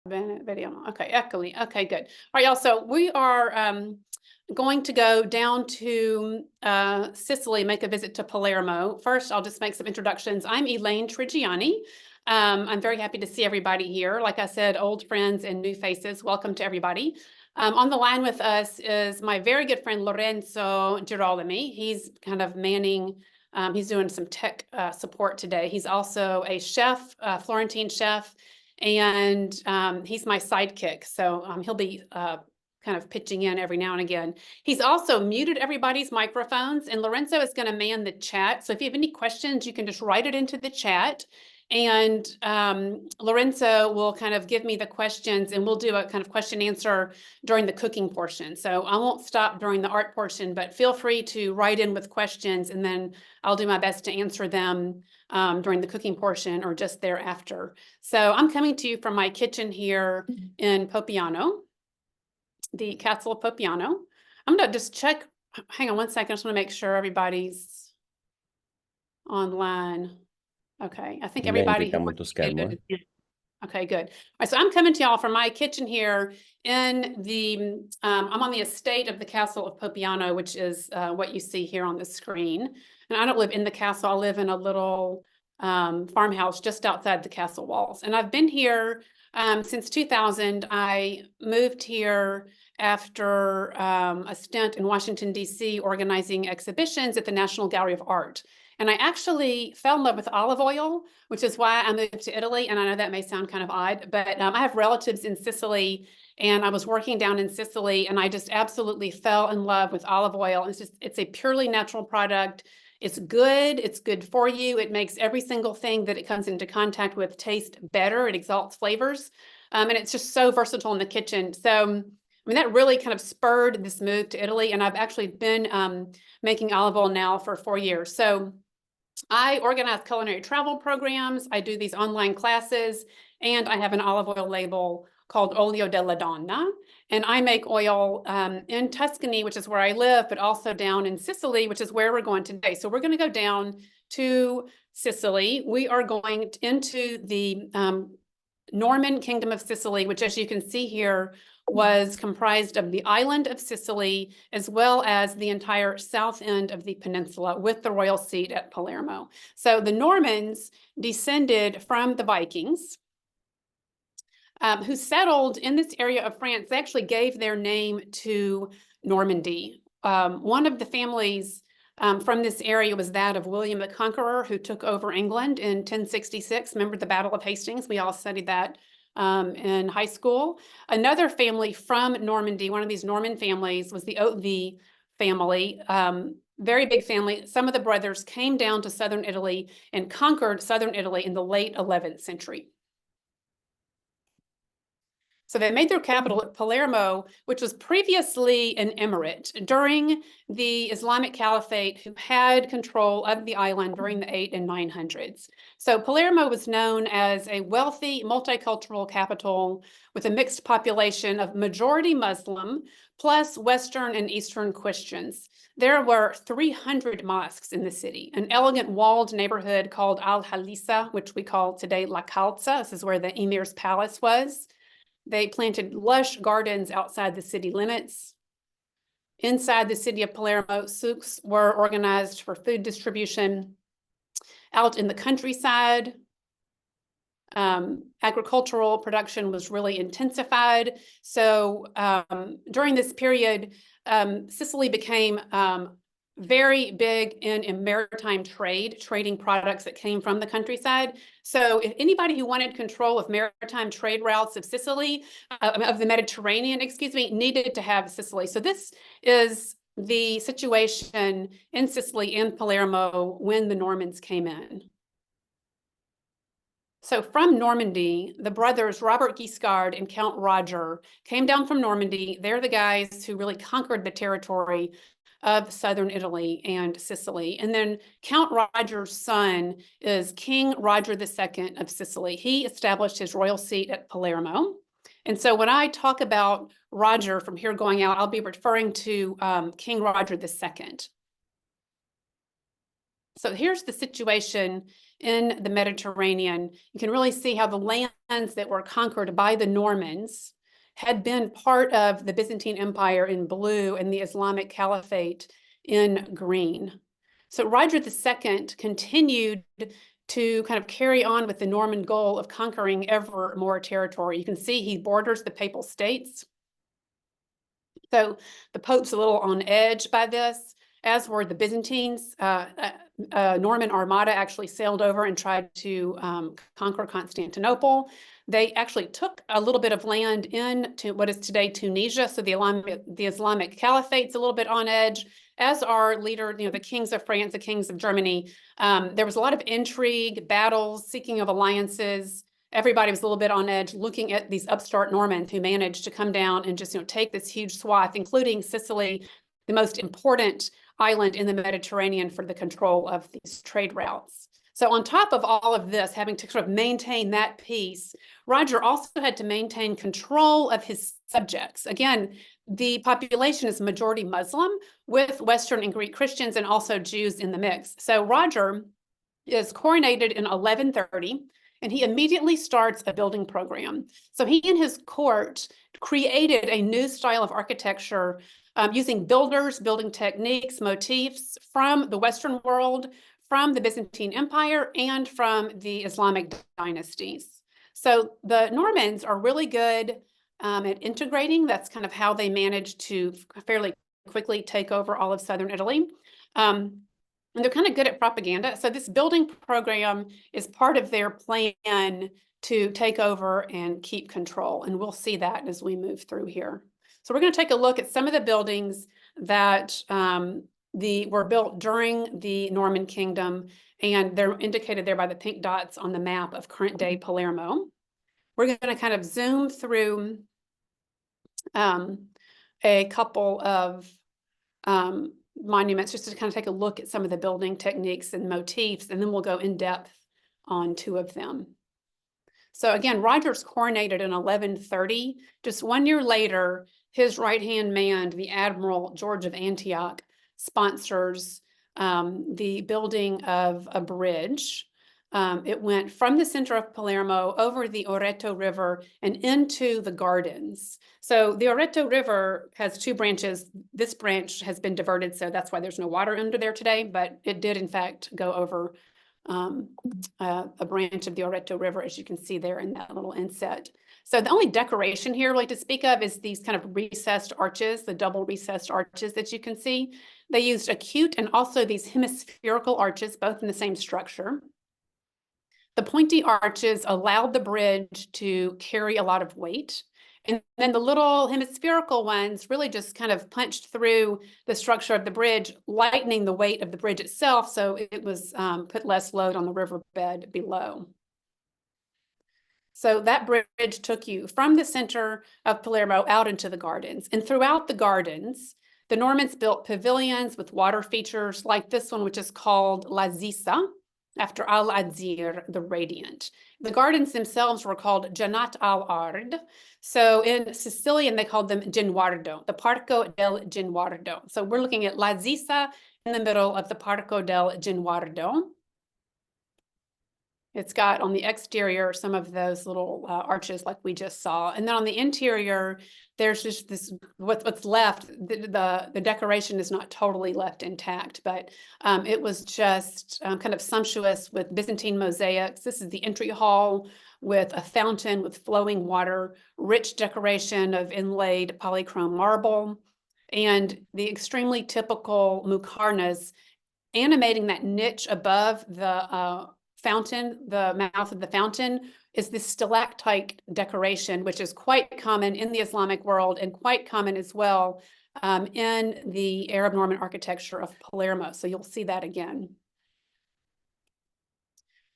video. Okay, echoing. Okay, good. All right, y'all. So we are going to go down to Sicily, make a visit to Palermo. First, I'll just make some introductions. I'm Elaine Trigiani. I'm very happy to see everybody here. Like I said, old friends and new faces. Welcome to everybody. On the line with us is my very good friend Lorenzo Girolami. He's kind of manning. He's doing some tech support today. He's also a chef, Florentine chef, and he's my sidekick. So he'll be kind of pitching in every now and again. He's also muted everybody's microphones, and Lorenzo is going to man the chat. So if you have any questions, you can just write it into the chat. And Lorenzo will kind of give me the questions, and we'll do a kind of question answer during the cooking portion. So I won't stop during the art portion, but feel free to write in with questions, and then I'll do my best to answer them during the cooking portion or just thereafter. So I'm coming to you from my kitchen here in Poppiano, the Castle of Poppiano. I'm going to just check. Hang on one second. I just want to make sure everybody's online. Okay, I think everybody. Okay, good. All right, so I'm coming to y'all from my kitchen here in the, I'm on the estate of the Castle of Poppiano, which is what you see here on the screen. And I don't live in the castle. I live in a little farmhouse just outside the castle walls. And I've been here since 2000. I moved here after a stint in Washington, D.C., organizing exhibitions at the National Gallery of Art. And I actually fell in love with olive oil, which is why I moved to Italy. And I know that may sound kind of odd, but I have relatives in Sicily, and I was working down in Sicily, and I just absolutely fell in love with olive oil. It's a purely natural product. It's good for you. It makes every single thing that it comes into contact with taste better. It exalts flavors. And it's just so versatile in the kitchen. So, I mean, that really kind of spurred this move to Italy. And I've actually been making olive oil now for 4 years. So I organize culinary travel programs. I do these online classes, and I have an olive oil label called Olio della Donna. And I make oil in Tuscany, which is where I live, but also down in Sicily, which is where we're going today. So we're going to go down to Sicily. We are going into the Norman Kingdom of Sicily, which, as you can see here, was comprised of the island of Sicily, as well as the entire south end of the peninsula, with the royal seat at Palermo. So the Normans descended from the Vikings, who settled in this area of France. They actually gave their name to Normandy. One of the families from this area was that of William the Conqueror, who took over England in 1066. Remember the Battle of Hastings? We all studied that in high school. Another family from Normandy, one of these Norman families, was the Hauteville family. Very big family. Some of the brothers came down to southern Italy and conquered southern Italy in the late 11th century. So they made their capital at Palermo, which was previously an emirate during the Islamic Caliphate, who had control of the island during the 800s and 900s. So Palermo was known as a wealthy, multicultural capital with a mixed population of majority Muslim, plus Western and Eastern Christians. There were 300 mosques in the city, an elegant walled neighborhood called Al-Halisa, which we call today La Calza. This is where the emir's palace was. They planted lush gardens outside the city limits. Inside the city of Palermo, souks were organized for food distribution. Out in the countryside, agricultural production was really intensified. So during this period, Sicily became very big in maritime trade, trading products that came from the countryside. So if anybody who wanted control of maritime trade routes of Sicily, of the Mediterranean, excuse me, needed to have Sicily. So this is the situation in Sicily and Palermo when the Normans came in. So from Normandy, the brothers Robert Guiscard and Count Roger came down from Normandy. They're the guys who really conquered the territory of southern Italy and Sicily. And then Count Roger's son is King Roger II of Sicily. He established his royal seat at Palermo. And so when I talk about Roger from here going out, I'll be referring to King Roger II. So here's the situation in the Mediterranean. You can really see how the lands that were conquered by the Normans had been part of the Byzantine Empire in blue and the Islamic Caliphate in green. So Roger II continued to kind of carry on with the Norman goal of conquering ever more territory. You can see he borders the Papal States. So the Pope's a little on edge by this, as were the Byzantines. Norman Armada actually sailed over and tried to conquer Constantinople. They actually took a little bit of land into what is today Tunisia. So the Islamic Caliphate's a little bit on edge, as are the kings of France, the kings of Germany. There was a lot of intrigue, battles, seeking of alliances. Everybody was a little bit on edge looking at these upstart Normans who managed to come down and just take this huge swath, including Sicily, the most important island in the Mediterranean for the control of these trade routes. So on top of all of this, having to sort of maintain that peace, Roger also had to maintain control of his subjects. Again, the population is majority Muslim with Western and Greek Christians and also Jews in the mix. So Roger is coronated in 1130. And he immediately starts a building program. So he and his court created a new style of architecture using building techniques, motifs from the Western world, from the Byzantine Empire, and from the Islamic dynasties. So the Normans are really good at integrating. That's kind of how they managed to fairly quickly take over all of southern Italy. And they're kind of good at propaganda. So this building program is part of their plan to take over and keep control. And we'll see that as we move through here. So we're going to take a look at some of the buildings that were built during the Norman Kingdom. And they're indicated there by the pink dots on the map of current day Palermo. We're going to kind of zoom through a couple of monuments just to kind of take a look at some of the building techniques and motifs, and then we'll go in depth on two of them. So again, Roger's coronated in 1130. Just 1 year later, his right-hand man, the Admiral George of Antioch, sponsors the building of a bridge. It went from the center of Palermo over the Oreto River and into the gardens. So the Oreto River has two branches. This branch has been diverted, so that's why there's no water under there today, but it did in fact go over a branch of the Oreto River, as you can see there in that little inset. So the only decoration here really to speak of is these kind of recessed arches, the double recessed arches that you can see. They used acute and also these hemispherical arches, both in the same structure. The pointy arches allowed the bridge to carry a lot of weight. And then the little hemispherical ones really just kind of punched through the structure of the bridge, lightening the weight of the bridge itself, so it was put less load on the riverbed below. So that bridge took you from the center of Palermo out into the gardens. And throughout the gardens, the Normans built pavilions with water features like this one, which is called La Zisa, after Al-Azir, the Radiant. The gardens themselves were called Janat al-Ard. So in Sicilian, they called them Ginguardo, the Parco del Ginguardo. So we're looking at La Zisa in the middle of the Parco del Ginguardo. It's got on the exterior some of those little arches like we just saw. And then on the interior, there's just this, what's left, the decoration is not totally left intact, but it was just kind of sumptuous with Byzantine mosaics. This is the entry hall with a fountain with flowing water, rich decoration of inlaid polychrome marble, and the extremely typical muqarnas animating that niche above the fountain, the mouth of the fountain, is this stalactite decoration, which is quite common in the Islamic world and quite common as well in the Arab Norman architecture of Palermo. So you'll see that again.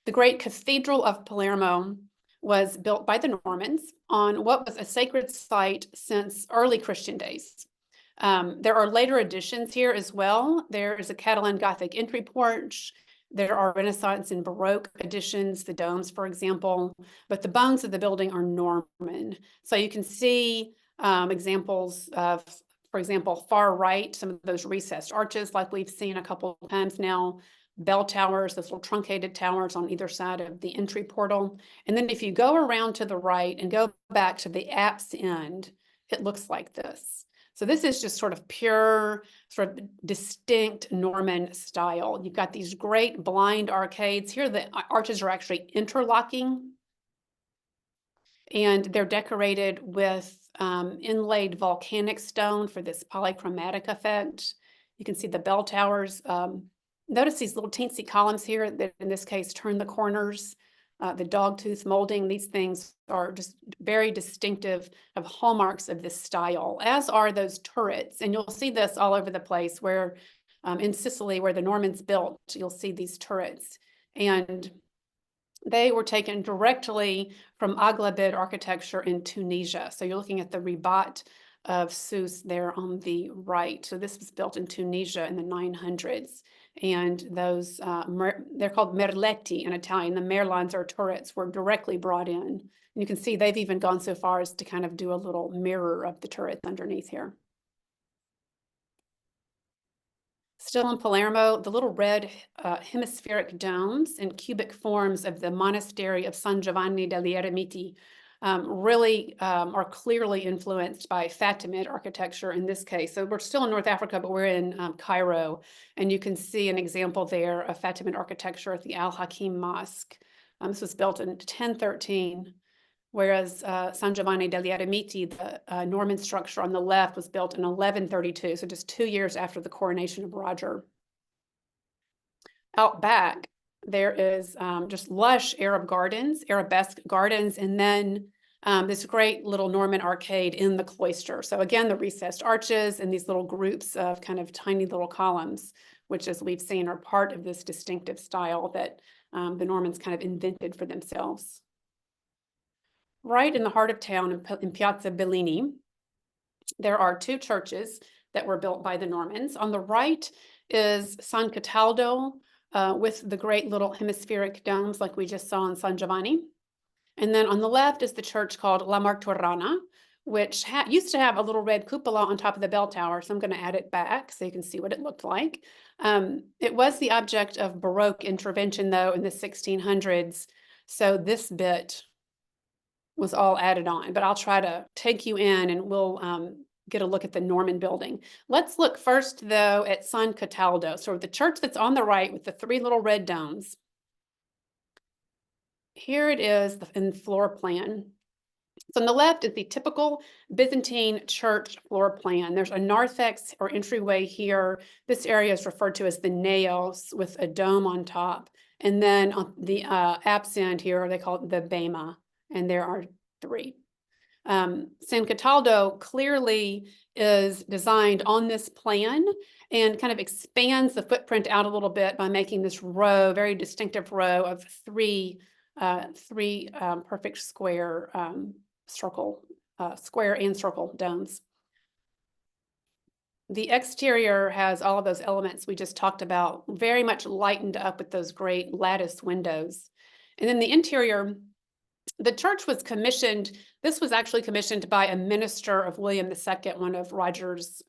The great Cathedral of Palermo was built by the Normans on what was a sacred site since early Christian days. There are later additions here as well. There is a Catalan Gothic entry porch. There are Renaissance and Baroque additions, the domes, for example, but the bones of the building are Norman. So you can see examples of, for example, far right, some of those recessed arches like we've seen a couple of times now. bell towers, those little truncated towers on either side of the entry portal. And then if you go around to the right and go back to the apse end, it looks like this. So this is just sort of pure, sort of distinct Norman style. You've got these great blind arcades. Here the arches are actually interlocking, and they're decorated with inlaid volcanic stone for this polychromatic effect. You can see the bell towers. Notice these little teensy columns here that in this case turn the corners. The dogtooth molding, these things are just very distinctive of hallmarks of this style, as are those turrets. And you'll see this all over the place where in Sicily, where the Normans built, you'll see these turrets. And they were taken directly from Aghlabid architecture in Tunisia. So you're looking at the Ribat of Sousse there on the right. So this was built in Tunisia in the 900s. And those, they're called merletti in Italian. The merlons or turrets were directly brought in. And you can see they've even gone so far as to kind of do a little mirror of the turrets underneath here. Still in Palermo, the little red hemispheric domes and cubic forms of the monastery of San Giovanni degli Eremiti really are clearly influenced by Fatimid architecture in this case. So we're still in North Africa, but we're in Cairo, and you can see an example there of Fatimid architecture at the Al Hakim Mosque. This was built in 1013. Whereas San Giovanni degli Eremiti, the Norman structure on the left, was built in 1132, so just 2 years after the coronation of Roger. Out back, there is just lush Arab gardens, Arabesque gardens, and then this great little Norman arcade in the cloister. So again, the recessed arches and these little groups of kind of tiny little columns, which, as we've seen, are part of this distinctive style that the Normans kind of invented for themselves. Right in the heart of town in Piazza Bellini, there are 2 churches that were built by the Normans. On the right is San Cataldo with the great little hemispheric domes like we just saw in San Giovanni. And then on the left is the church called La Martorana, which used to have a little red cupola on top of the bell tower. So I'm going to add it back so you can see what it looked like. It was the object of Baroque intervention, though, in the 1600s. So this bit was all added on, but I'll try to take you in and we'll get a look at the Norman building. Let's look first, though, at San Cataldo, so the church that's on the right with the 3 little red domes. Here it is in floor plan. So on the left is the typical Byzantine church floor plan. There's a narthex or entryway here. This area is referred to as the naos with a dome on top. And then on the apse end here, they call it the bema. And there are 3. San Cataldo clearly is designed on this plan and kind of expands the footprint out a little bit by making this row, very distinctive row of 3 perfect square square and circle domes. The exterior has all of those elements we just talked about, very much lightened up with those great lattice windows. And then the interior, the church was commissioned. This was actually commissioned by a minister of William II, one of Roger's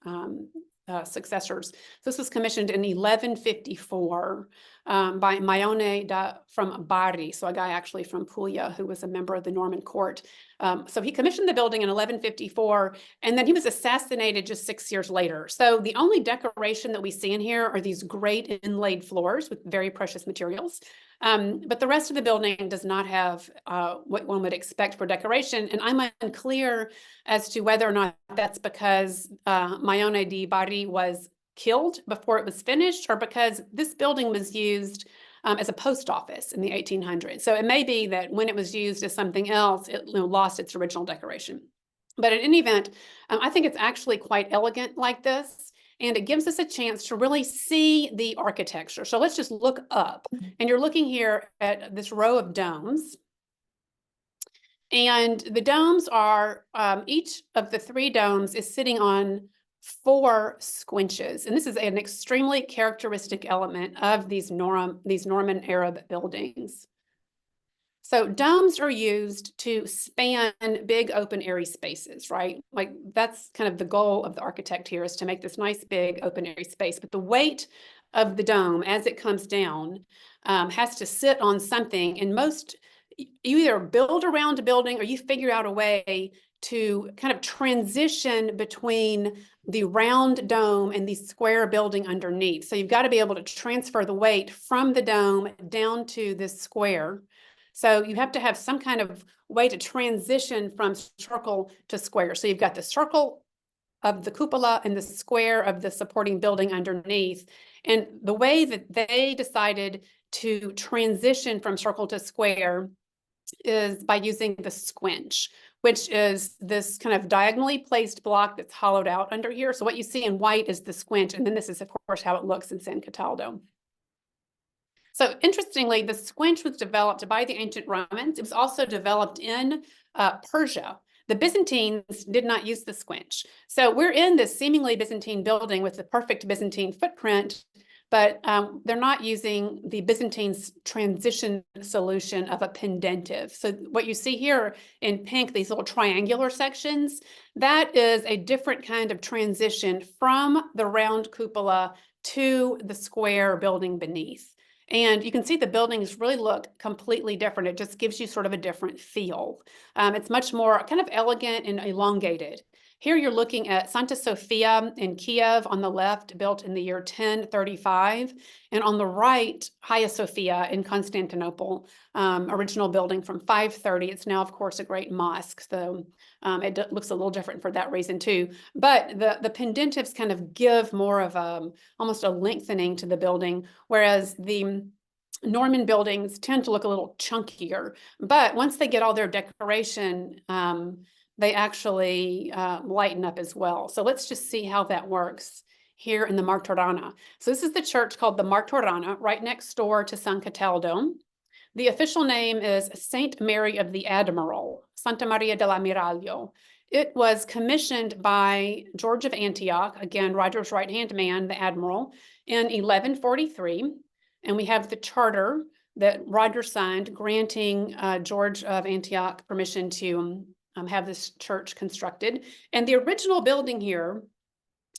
successors. This was commissioned in 1154 by Maione from Bari, so a guy actually from Puglia who was a member of the Norman court. So he commissioned the building in 1154, and then he was assassinated just 6 years later. So the only decoration that we see in here are these great inlaid floors with very precious materials. But the rest of the building does not have what one would expect for decoration. And I'm unclear as to whether or not that's because Maione di Bari was killed before it was finished, or because this building was used as a post office in the 1800s. So it may be that when it was used as something else, it lost its original decoration. But in any event, I think it's actually quite elegant like this. And it gives us a chance to really see the architecture. So let's just look up. And you're looking here at this row of domes. And the domes are, each of the 3 domes is sitting on 4 squinches. And this is an extremely characteristic element of these Norman Arab buildings. So domes are used to span big open airy spaces, right? Like that's kind of the goal of the architect here, is to make this nice big open airy space. But the weight of the dome as it comes down has to sit on something. And you either build around a building or you figure out a way to kind of transition between the round dome and the square building underneath. So you've got to be able to transfer the weight from the dome down to this square. So you have to have some kind of way to transition from circle to square. So you've got the circle of the cupola and the square of the supporting building underneath. And the way that they decided to transition from circle to square is by using the squinch, which is this kind of diagonally placed block that's hollowed out under here. So what you see in white is the squinch, and then this is, of course, how it looks in San Cataldo. So interestingly, the squinch was developed by the ancient Romans. It was also developed in Persia. The Byzantines did not use the squinch. So we're in this seemingly Byzantine building with the perfect Byzantine footprint, but they're not using the Byzantine's transition solution of a pendentive. So what you see here in pink, these little triangular sections, that is a different kind of transition from the round cupola to the square building beneath. And you can see the buildings really look completely different. It just gives you sort of a different feel. It's much more kind of elegant and elongated. Here you're looking at Santa Sofia in Kiev on the left, built in the year 1035. And on the right, Hagia Sophia in Constantinople, original building from 530. It's now, of course, a great mosque. So it looks a little different for that reason too. But the pendentives kind of give more of almost a lengthening to the building, whereas the Norman buildings tend to look a little chunkier. But once they get all their decoration, they actually lighten up as well. So let's just see how that works here in the Martorana. So this is the church called the Martorana, right next door to San Cataldo. The official name is Saint Mary of the Admiral, Santa Maria dell'Ammiraglio. It was commissioned by George of Antioch, again, Roger's right-hand man, the admiral, in 1143. And we have the charter that Roger signed granting George of Antioch permission to have this church constructed. And the original building here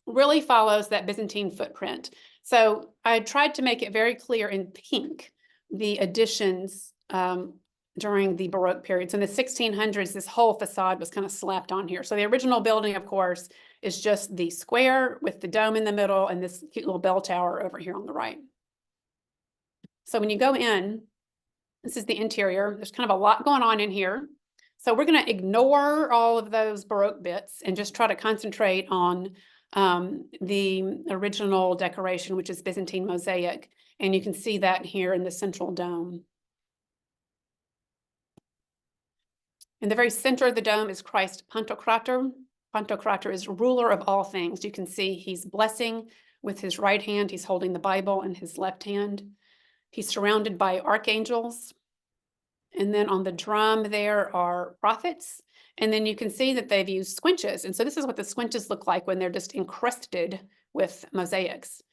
really follows that Byzantine footprint. So I tried to make it very clear in pink, the additions during the Baroque period. So in the 1600s, this whole facade was kind of slapped on here. So the original building, of course, is just the square with the dome in the middle and this cute little bell tower over here on the right. So when you go in, this is the interior. There's kind of a lot going on in here. So we're going to ignore all of those Baroque bits and just try to concentrate on the original decoration, which is Byzantine mosaic. And you can see that here in the central dome. In the very center of the dome is Christ Pantocrator. Pantocrator is ruler of all things. You can see he's blessing with his right hand. He's holding the Bible in his left hand. He's surrounded by archangels. And then on the drum there are prophets. And then you can see that they've used squinches. And so this is what the squinches look like when they're just encrusted with mosaics.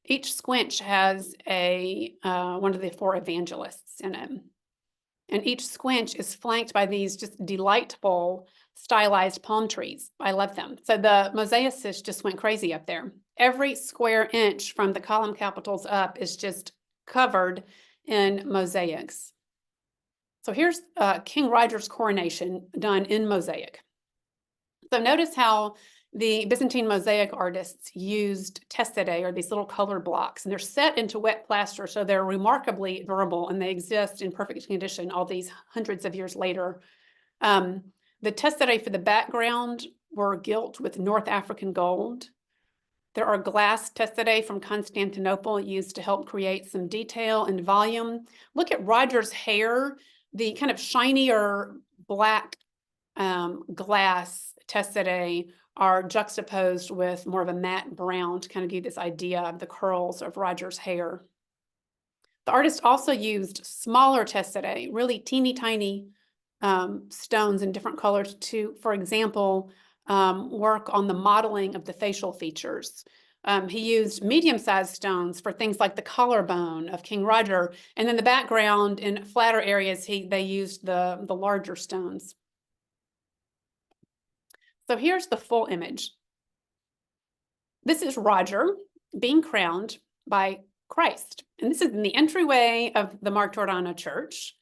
Each squinch has one of the four evangelists in it. And each squinch is flanked by these just delightful stylized palm trees. I love them. So the mosaicists just went crazy up there. Every square inch from the column capitals up is just covered in mosaics. So here's King Roger's coronation done in mosaic. So notice how the Byzantine mosaic artists used tesserae, or these little color blocks, and they're set into wet plaster, so they're remarkably durable, and they exist in perfect condition all these hundreds of years later. The tesserae for the background were gilt with North African gold. There are glass tesserae from Constantinople used to help create some detail and volume. Look at Roger's hair. The kind of shinier black glass tesserae are juxtaposed with more of a matte brown to kind of give this idea of the curls of Roger's hair. The artist also used smaller tesserae, really teeny tiny stones in different colors to, for example, work on the modeling of the facial features. He used medium-sized stones for things like the collarbone of King Roger, and then the background in flatter areas, they used the larger stones. So here's the full image. This is Roger being crowned by Christ, and this is in the entryway of the Martorana Church.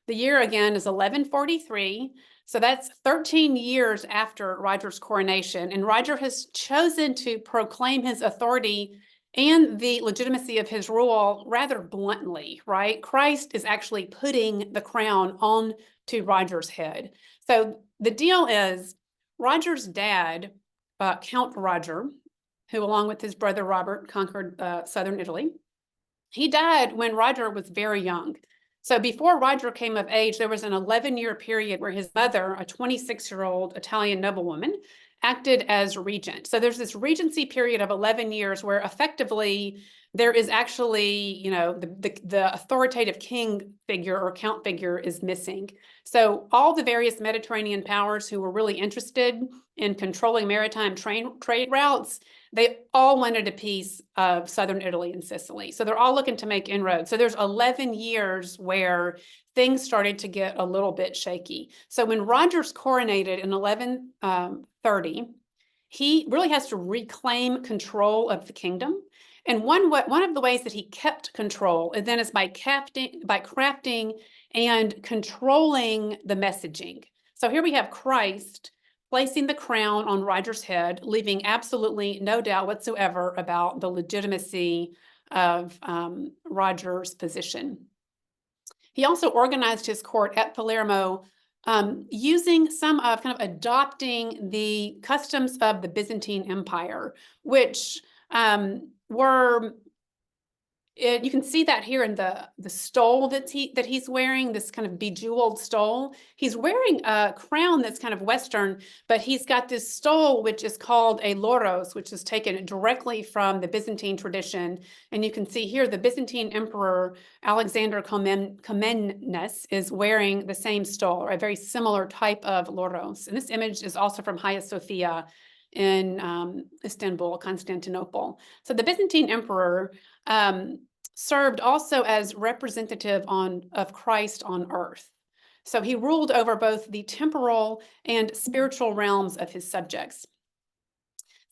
The year again is 1143. So that's 13 years after Roger's coronation, and Roger has chosen to proclaim his authority and the legitimacy of his rule rather bluntly, right? Christ is actually putting the crown on to Roger's head. So the deal is Roger's dad, Count Roger, who along with his brother Robert conquered southern Italy, he died when Roger was very young. So before Roger came of age, there was an 11-year period where his mother, a 26-year-old Italian noblewoman, acted as regent. So there's this regency period of 11 years where effectively there is actually, the authoritative king figure or count figure is missing. So all the various Mediterranean powers who were really interested in controlling maritime trade routes, they all wanted a piece of southern Italy and Sicily. So they're all looking to make inroads. So there's 11 years where things started to get a little bit shaky. So when Roger's coronated in 1130, he really has to reclaim control of the kingdom. And one of the ways that he kept control and then is by crafting and controlling the messaging. So here we have Christ placing the crown on Roger's head, leaving absolutely no doubt whatsoever about the legitimacy of Roger's position. He also organized his court at Palermo using some of kind of adopting the customs of the Byzantine Empire, which were you can see that here in the stole that he's wearing, this kind of bejeweled stole. He's wearing a crown that's kind of Western, but he's got this stole which is called a loros, which is taken directly from the Byzantine tradition. And you can see here the Byzantine Emperor Alexander Comnenus is wearing the same stole, or a very similar type of loros. And this image is also from Hagia Sophia in Istanbul, Constantinople. So the Byzantine Emperor served also as representative of Christ on earth. So he ruled over both the temporal and spiritual realms of his subjects.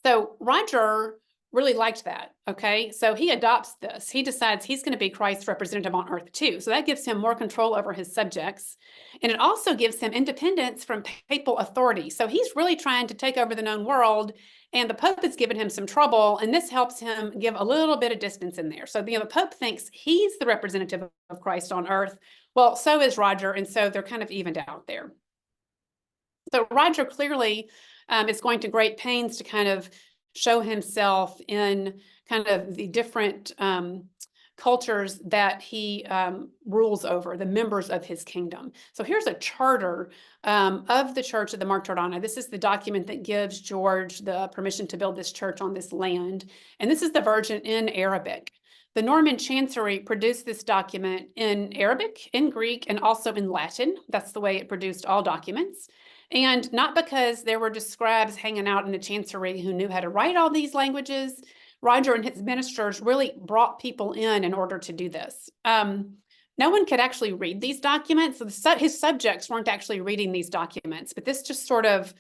So Roger really liked that, okay? So he adopts this. He decides he's going to be Christ's representative on earth too. So that gives him more control over his subjects. And it also gives him independence from papal authority. So he's really trying to take over the known world, and the Pope has given him some trouble, and this helps him give a little bit of distance in there. So the Pope thinks he's the representative of Christ on earth. Well, so is Roger, and so they're kind of evened out there. So Roger clearly is going to great pains to kind of show himself in kind of the different cultures that he rules over, the members of his kingdom. So here's a charter of the Church of the Martorana. This is the document that gives George the permission to build this church on this land. And this is the version in Arabic. The Norman Chancery produced this document in Arabic, in Greek, and also in Latin. That's the way it produced all documents. And not because there were just scribes hanging out in the chancery who knew how to write all these languages. Roger and his ministers really brought people in order to do this. No one could actually read these documents. So his subjects weren't actually reading these documents, but this just sort of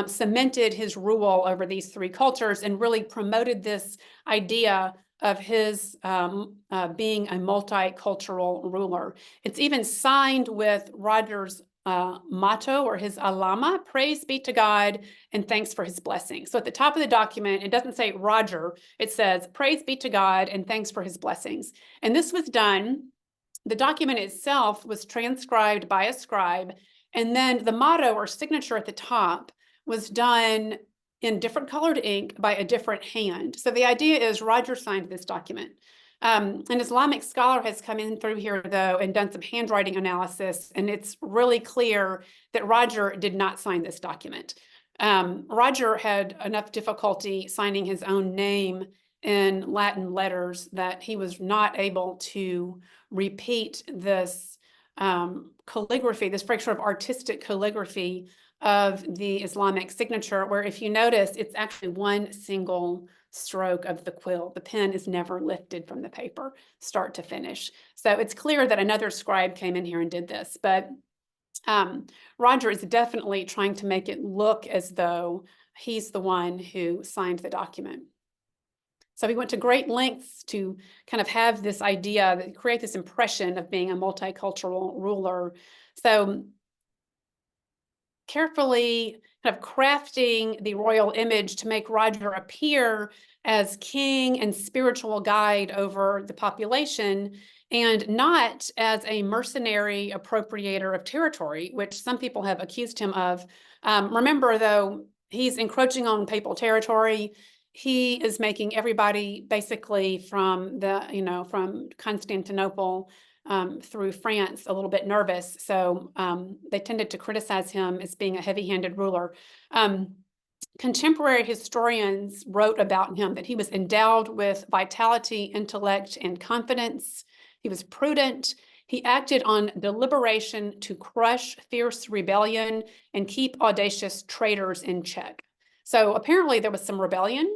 cemented his rule over these three cultures and really promoted this idea of his being a multicultural ruler. It's even signed with Roger's motto or his alama, praise be to God and thanks for his blessing. So at the top of the document, it doesn't say Roger, it says praise be to God and thanks for his blessings. And this was done, the document itself was transcribed by a scribe, and then the motto or signature at the top was done in different colored ink by a different hand. So the idea is Roger signed this document. An Islamic scholar has come in through here, though, and done some handwriting analysis, and it's really clear that Roger did not sign this document. Roger had enough difficulty signing his own name in Latin letters that he was not able to repeat this calligraphy, this very sort of artistic calligraphy of the Islamic signature, where if you notice, it's actually one single stroke of the quill. The pen is never lifted from the paper, start to finish. So it's clear that another scribe came in here and did this, but Roger is definitely trying to make it look as though he's the one who signed the document. So he went to great lengths to kind of have this idea, that create this impression of being a multicultural ruler. So carefully kind of crafting the royal image to make Roger appear as king and spiritual guide over the population, and not as a mercenary appropriator of territory, which some people have accused him of. Remember, though, he's encroaching on papal territory. He is making everybody basically from from Constantinople through France a little bit nervous. So they tended to criticize him as being a heavy-handed ruler. Contemporary historians wrote about him that he was endowed with vitality, intellect, and confidence. He was prudent. He acted on deliberation to crush fierce rebellion and keep audacious traitors in check. So apparently there was some rebellion,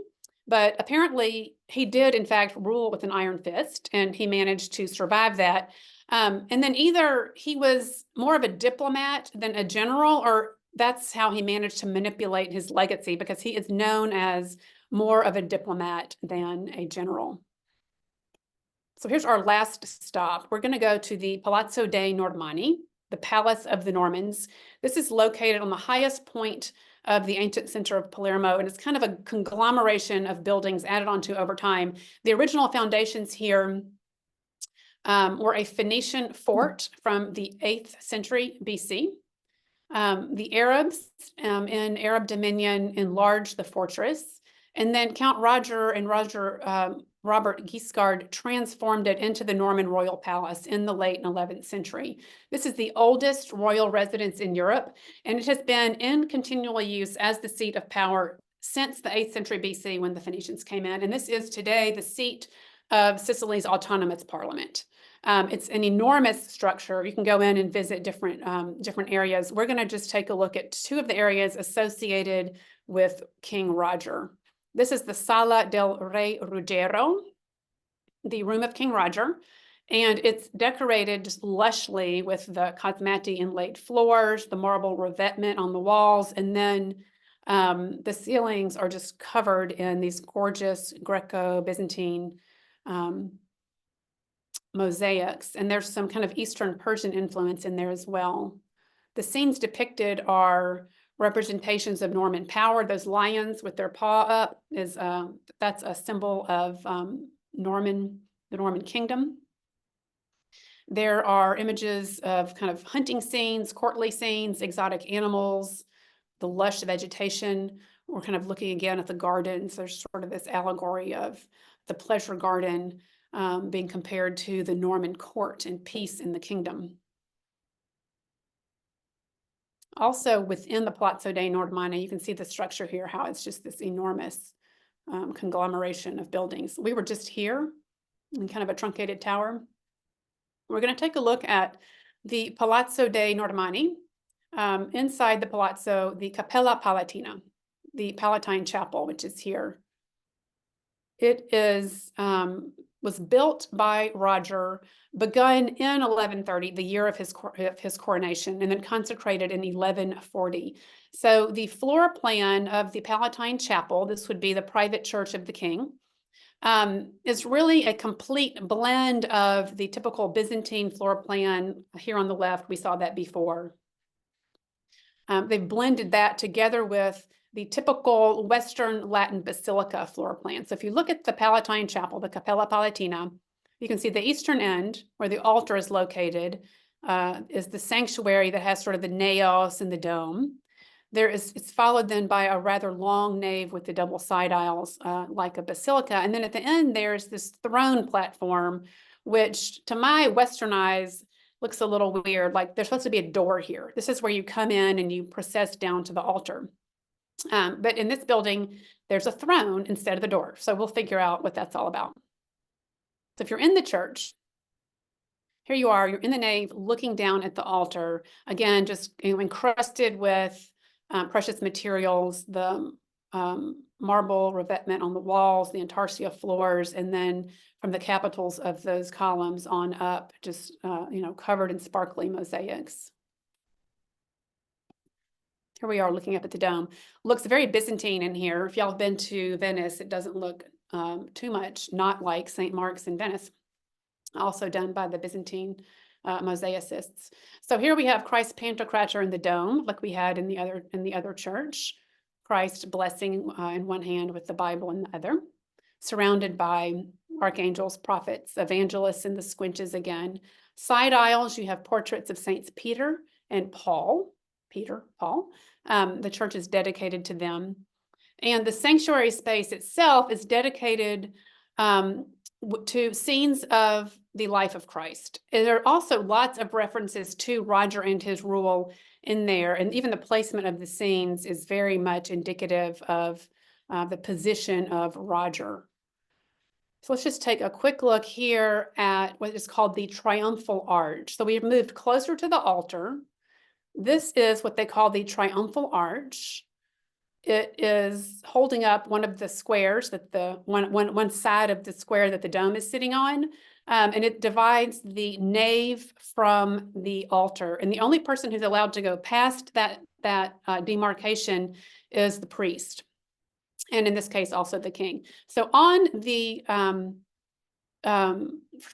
but apparently he did, in fact, rule with an iron fist, and he managed to survive that. And then either he was more of a diplomat than a general, or that's how he managed to manipulate his legacy, because he is known as more of a diplomat than a general. So here's our last stop. We're going to go to the Palazzo dei Normani, the Palace of the Normans. This is located on the highest point of the ancient center of Palermo, and it's kind of a conglomeration of buildings added onto over time. The original foundations here were a Phoenician fort from the 8th century BC. The Arabs in Arab dominion enlarged the fortress, and then Count Roger and Robert Guiscard transformed it into the Norman royal palace in the late 11th century. This is the oldest royal residence in Europe, and it has been in continual use as the seat of power since the 8th century BC when the Phoenicians came in. And this is today the seat of Sicily's autonomous parliament. It's an enormous structure. You can go in and visit different areas. We're going to just take a look at two of the areas associated with King Roger. This is the Sala del Re Ruggero, the room of King Roger, and it's decorated just lushly with the cosmati inlaid floors, the marble revetment on the walls, and then the ceilings are just covered in these gorgeous Greco-Byzantine mosaics, and there's some kind of Eastern Persian influence in there as well. The scenes depicted are representations of Norman power. Those lions with their paw up that's a symbol of the Norman kingdom. There are images of kind of hunting scenes, courtly scenes, exotic animals, the lush vegetation. We're kind of looking again at the gardens. There's sort of this allegory of the pleasure garden being compared to the Norman court and peace in the kingdom. Also within the Palazzo dei Normani, you can see the structure here, how it's just this enormous conglomeration of buildings. We were just here in kind of a truncated tower. We're going to take a look at the Palazzo dei Normani. Inside the Palazzo, the Cappella Palatina, the Palatine Chapel, which is here. It is was built by Roger, begun in 1130, the year of his coronation, and then consecrated in 1140. So the floor plan of the Palatine Chapel, this would be the private church of the king, is really a complete blend of the typical Byzantine floor plan. Here on the left, we saw that before. They've blended that together with the typical Western Latin basilica floor plan. So if you look at the Palatine Chapel, the Cappella Palatina, you can see the eastern end where the altar is located is the sanctuary that has sort of the naos and the dome. It's followed then by a rather long nave with the double side aisles like a basilica. And then at the end, there's this throne platform, which to my Western eyes looks a little weird. Like there's supposed to be a door here. This is where you come in and you process down to the altar. But in this building, there's a throne instead of the door. So we'll figure out what that's all about. So if you're in the church, here you are, you're in the nave looking down at the altar. Again, just encrusted with precious materials. The marble revetment on the walls, the intarsia floors, and then from the capitals of those columns on up, just, covered in sparkly mosaics. Here we are looking up at the dome. Looks very Byzantine in here. If y'all have been to Venice, it doesn't look too much, not like St. Mark's in Venice, also done by the Byzantine mosaicists. So here we have Christ Pantocrator in the dome, like we had in the other church. Christ blessing in one hand with the Bible in the other, surrounded by archangels, prophets, evangelists in the squinches again. Side aisles, you have portraits of Saints Peter and Paul. Paul. The church is dedicated to them. And the sanctuary space itself is dedicated to scenes of the life of Christ. And there are also lots of references to Roger and his rule in there. And even the placement of the scenes is very much indicative of the position of Roger. So let's just take a quick look here at what is called the triumphal arch. So we've moved closer to the altar. This is what they call the triumphal arch. It is holding up one of the squares that one side of the square that the dome is sitting on, and it divides the nave from the altar. And the only person who's allowed to go past that demarcation is the priest, and in this case also the king. So on the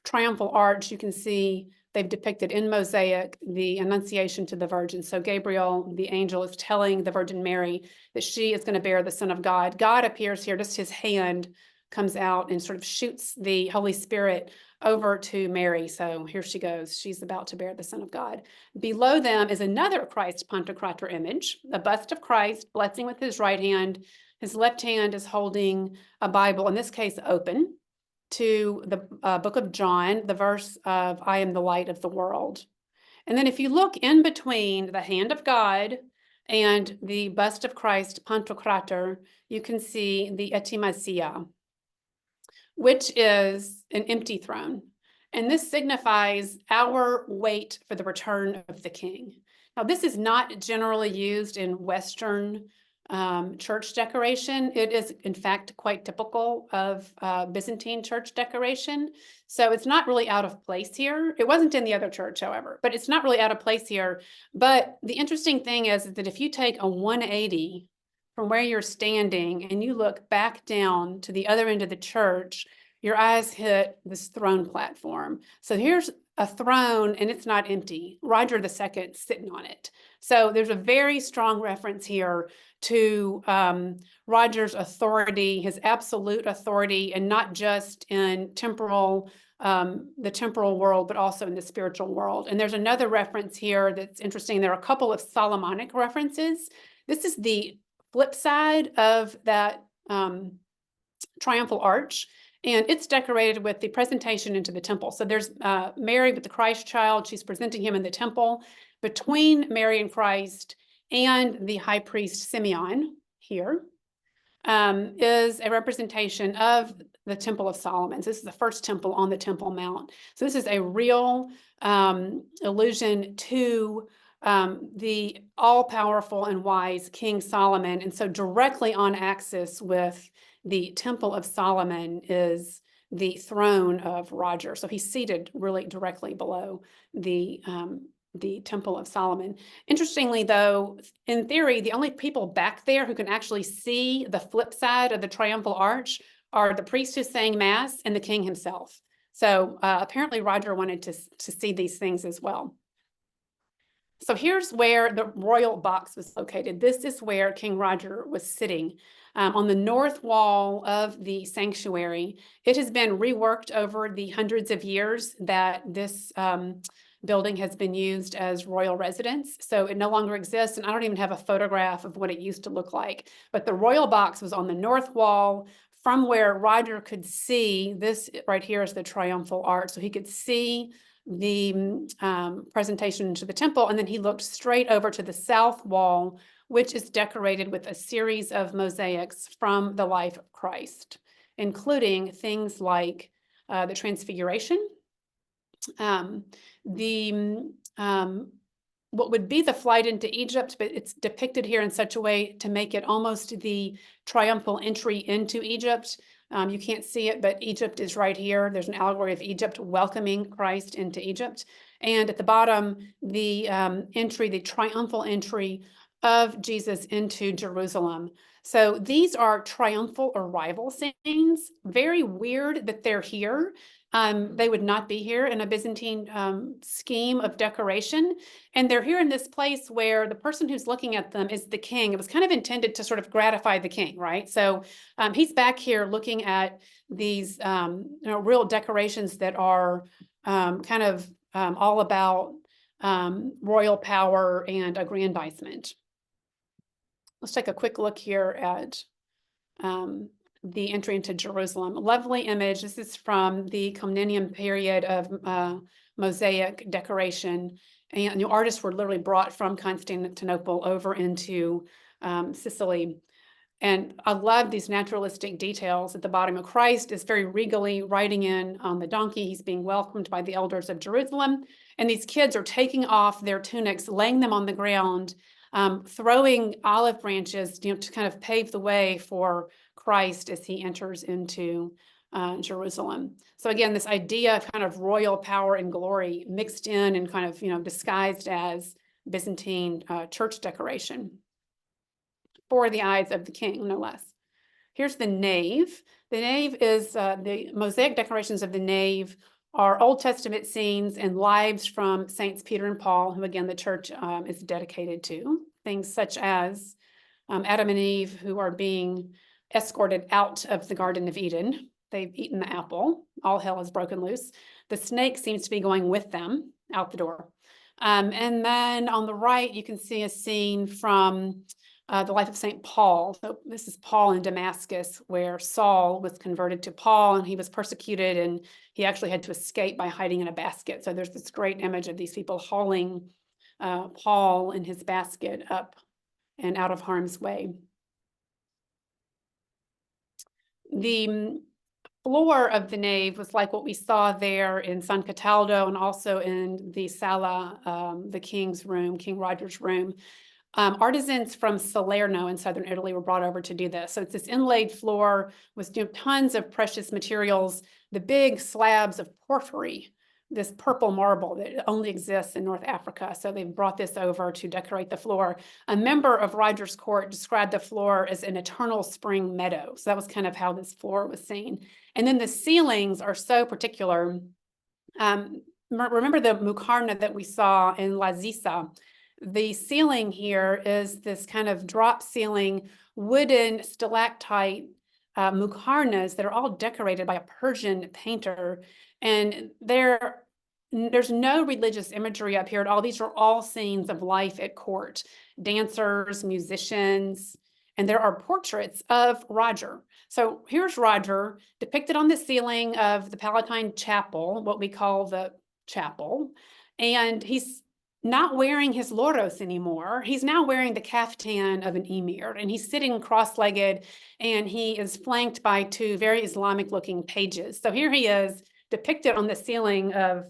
triumphal arch, you can see they've depicted in mosaic the Annunciation to the Virgin. So Gabriel, the angel, is telling the Virgin Mary that she is going to bear the Son of God. God appears here, just his hand comes out and sort of shoots the Holy Spirit over to Mary. So here she goes. She's about to bear the Son of God. Below them is another Christ Pantocrator image, a bust of Christ, blessing with his right hand. His left hand is holding a Bible, in this case open, to the book of John, the verse of I am the light of the world. And then if you look in between the hand of God and the bust of Christ, Pantocrator, you can see the etimasia, which is an empty throne. And this signifies our wait for the return of the king. Now, this is not generally used in Western church decoration. It is, in fact, quite typical of Byzantine church decoration. So it's not really out of place here. It wasn't in the other church, however, but it's not really out of place here. But the interesting thing is that if you take a 180 from where you're standing and you look back down to the other end of the church, your eyes hit this throne platform. So here's a throne and it's not empty. Roger II sitting on it. So there's a very strong reference here to Roger's authority, his absolute authority, and not just in the temporal world, but also in the spiritual world. And there's another reference here that's interesting. There are a couple of Solomonic references. This is the flip side of that triumphal arch. And it's decorated with the presentation into the temple. So there's Mary with the Christ child. She's presenting him in the temple. Between Mary and Christ and the high priest Simeon here is a representation of the Temple of Solomon. So this is the first temple on the Temple Mount. So this is a real allusion to the all-powerful and wise King Solomon. And so directly on axis with the Temple of Solomon is the throne of Roger. So he's seated really directly below the Temple of Solomon. Interestingly, though, in theory, the only people back there who can actually see the flip side of the triumphal arch are the priest who's saying Mass and the king himself. So apparently Roger wanted to see these things as well. So here's where the royal box was located. This is where King Roger was sitting on the north wall of the sanctuary. It has been reworked over the hundreds of years that this building has been used as royal residence. So it no longer exists. And I don't even have a photograph of what it used to look like. But the royal box was on the north wall from where Roger could see. This right here is the triumphal arch. So he could see the presentation to the temple, and then he looked straight over to the south wall, which is decorated with a series of mosaics from the life of Christ, including things like the Transfiguration, the what would be the flight into Egypt, but it's depicted here in such a way to make it almost the triumphal entry into Egypt. You can't see it, but Egypt is right here. There's an allegory of Egypt welcoming Christ into Egypt. And at the bottom, the entry, the triumphal entry of Jesus into Jerusalem. So these are triumphal arrival scenes. Very weird that they're here. They would not be here in a Byzantine scheme of decoration. And they're here in this place where the person who's looking at them is the king. It was kind of intended to sort of gratify the king, right? So he's back here looking at these real decorations that are kind of all about royal power and aggrandizement. Let's take a quick look here at the entry into Jerusalem. Lovely image. This is from the Komnenian period of mosaic decoration. And the artists were literally brought from Constantinople over into Sicily. And I love these naturalistic details at the bottom. Of Christ is very regally riding in on the donkey. He's being welcomed by the elders of Jerusalem. And these kids are taking off their tunics, laying them on the ground, throwing olive branches, to kind of pave the way for Christ as he enters into Jerusalem. So again, this idea of kind of royal power and glory mixed in and kind of, disguised as Byzantine church decoration for the eyes of the king, no less. Here's the nave. The nave is the mosaic decorations of the nave are Old Testament scenes and lives from Saints Peter and Paul, who again the church is dedicated to. Things such as Adam and Eve, who are being escorted out of the Garden of Eden. They've eaten the apple. All hell has broken loose. The snake seems to be going with them out the door. And then on the right, you can see a scene from the life of St. Paul. So this is Paul in Damascus, where Saul was converted to Paul, and he was persecuted, and he actually had to escape by hiding in a basket. So there's this great image of these people hauling Paul in his basket up and out of harm's way. The floor of the nave was like what we saw there in San Cataldo and also in the Sala, the king's room, King Roger's room. Artisans from Salerno in southern Italy were brought over to do this. So it's this inlaid floor with tons of precious materials, the big slabs of porphyry, this purple marble that only exists in North Africa. So they've brought this over to decorate the floor. A member of Roger's court described the floor as an eternal spring meadow. So that was kind of how this floor was seen. And then the ceilings are so particular. Remember the mukarna that we saw in La Zisa? The ceiling here is this kind of drop ceiling, wooden stalactite mukarnas that are all decorated by a Persian painter. And there's no religious imagery up here at all. These are all scenes of life at court, dancers, musicians, and there are portraits of Roger. So here's Roger depicted on the ceiling of the Palatine Chapel, what we call the chapel. And he's not wearing his loros anymore. He's now wearing the caftan of an emir, and he's sitting cross-legged, and he is flanked by two very Islamic-looking pages. So here he is depicted on the ceiling of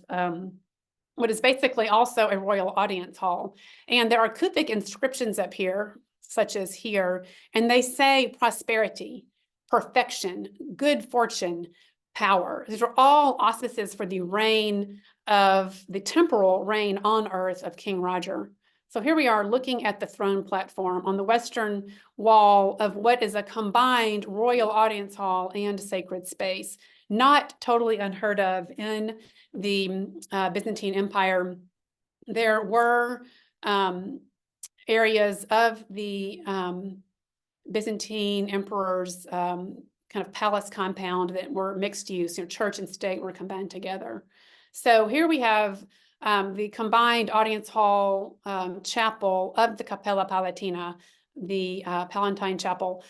what is basically also a royal audience hall. And there are Kufic inscriptions up here, such as here, and they say prosperity, perfection, good fortune, power. These are all auspices for the reign of the temporal reign on earth of King Roger. So here we are looking at the throne platform on the western wall of what is a combined royal audience hall and sacred space, not totally unheard of in the Byzantine Empire. There were areas of the Byzantine emperor's kind of palace compound that were mixed use, church and state were combined together. So here we have the combined audience hall chapel of the Cappella Palatina, the Palatine Chapel,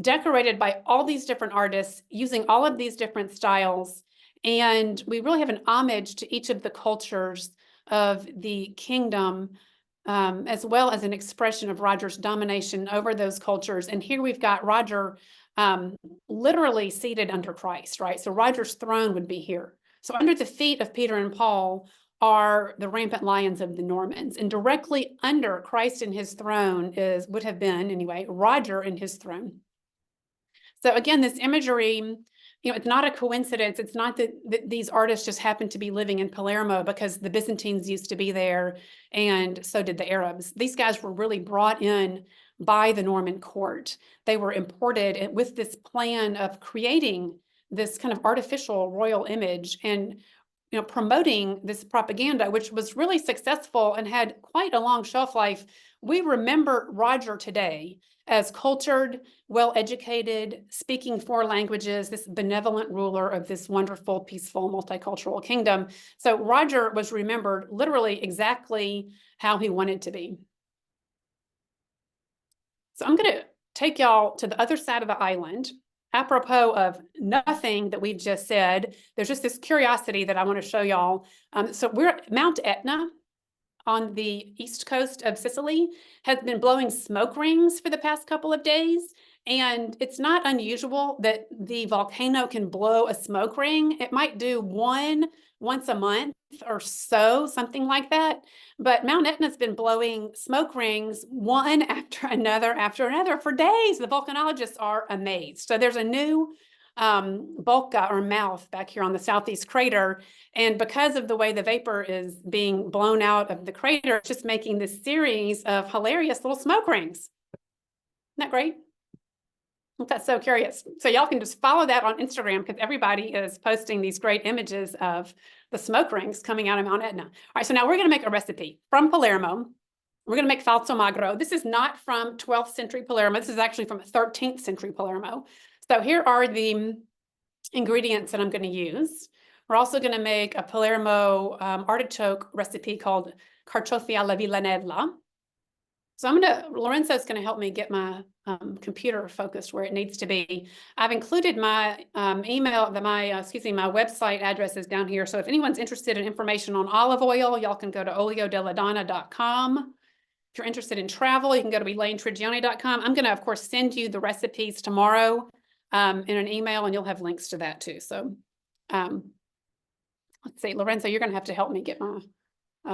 decorated by all these different artists using all of these different styles. And we really have an homage to each of the cultures of the kingdom, as well as an expression of Roger's domination over those cultures. And here we've got Roger literally seated under Christ, right? So Roger's throne would be here. So under the feet of Peter and Paul are the rampant lions of the Normans, and directly under Christ and his throne would have been, anyway, Roger and his throne. So again, this imagery, you know, it's not a coincidence. It's not that these artists just happen to be living in Palermo because the Byzantines used to be there, and so did the Arabs. These guys were really brought in by the Norman court. They were imported with this plan of creating this kind of artificial royal image and, you know, promoting this propaganda, which was really successful and had quite a long shelf life. We remember Roger today as cultured, well-educated, speaking 4 languages, this benevolent ruler of this wonderful, peaceful, multicultural kingdom. So Roger was remembered literally exactly how he wanted to be. So I'm going to take y'all to the other side of the island. Apropos of nothing that we've just said, there's just this curiosity that I want to show y'all. So we're at Mount Etna on the east coast of Sicily, has been blowing smoke rings for the past couple of days. And it's not unusual that the volcano can blow a smoke ring. It might do one once a month or so, something like that. But Mount Etna's been blowing smoke rings one after another for days. The volcanologists are amazed. So there's a new bulka or mouth back here on the southeast crater. And because of the way the vapor is being blown out of the crater, it's just making this series of hilarious little smoke rings. Isn't that great? That's so curious. So y'all can just follow that on Instagram because everybody is posting these great images of the smoke rings coming out of Mount Etna. All right, so now we're going to make a recipe from Palermo. We're going to make falsomagro. This is not from 12th century Palermo. This is actually from 13th century Palermo. So here are the ingredients that I'm going to use. We're also going to make a Palermo artichoke recipe called carciofi alla villanella. So Lorenzo's going to help me get my computer focused where it needs to be. I've included my my website addresses down here. So if anyone's interested in information on olive oil, y'all can go to oliodelladonna.com. If you're interested in travel, you can go to elainetrigione.com. I'm going to, of course, send you the recipes tomorrow in an email, and you'll have links to that too. So let's see, Lorenzo, you're going to have to help me get my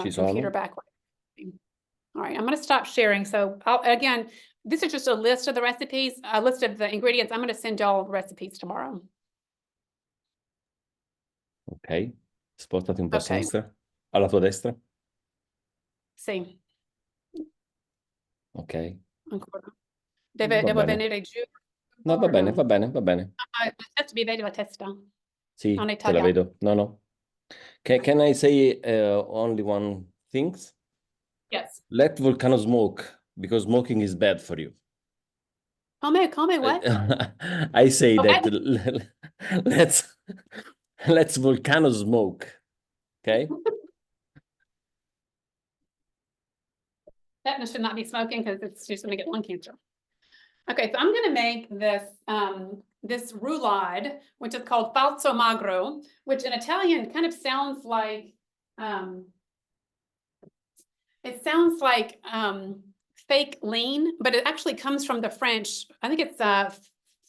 computer back. All right, I'm going to stop sharing. So again, this is just a list of the recipes, a list of the ingredients. I'm going to send y'all recipes tomorrow. Ok, spostati un po' a sinistra, alla tua destra. Sì. Ok. Ancora. Devo venire giù? No, va bene, va bene, va bene. Mi vedi la testa? Sì, te la vedo. No, no. Can I say only one thing? Yes. Let volcano smoke, because smoking is bad for you. Come what? I say that let's volcano smoke, okay? Tetanus should not be smoking because it's just going to get lung cancer. Okay, so I'm going to make this this roulade, which is called falsomagro, which in Italian kind of sounds like fake lean, but it actually comes from the French. I think it's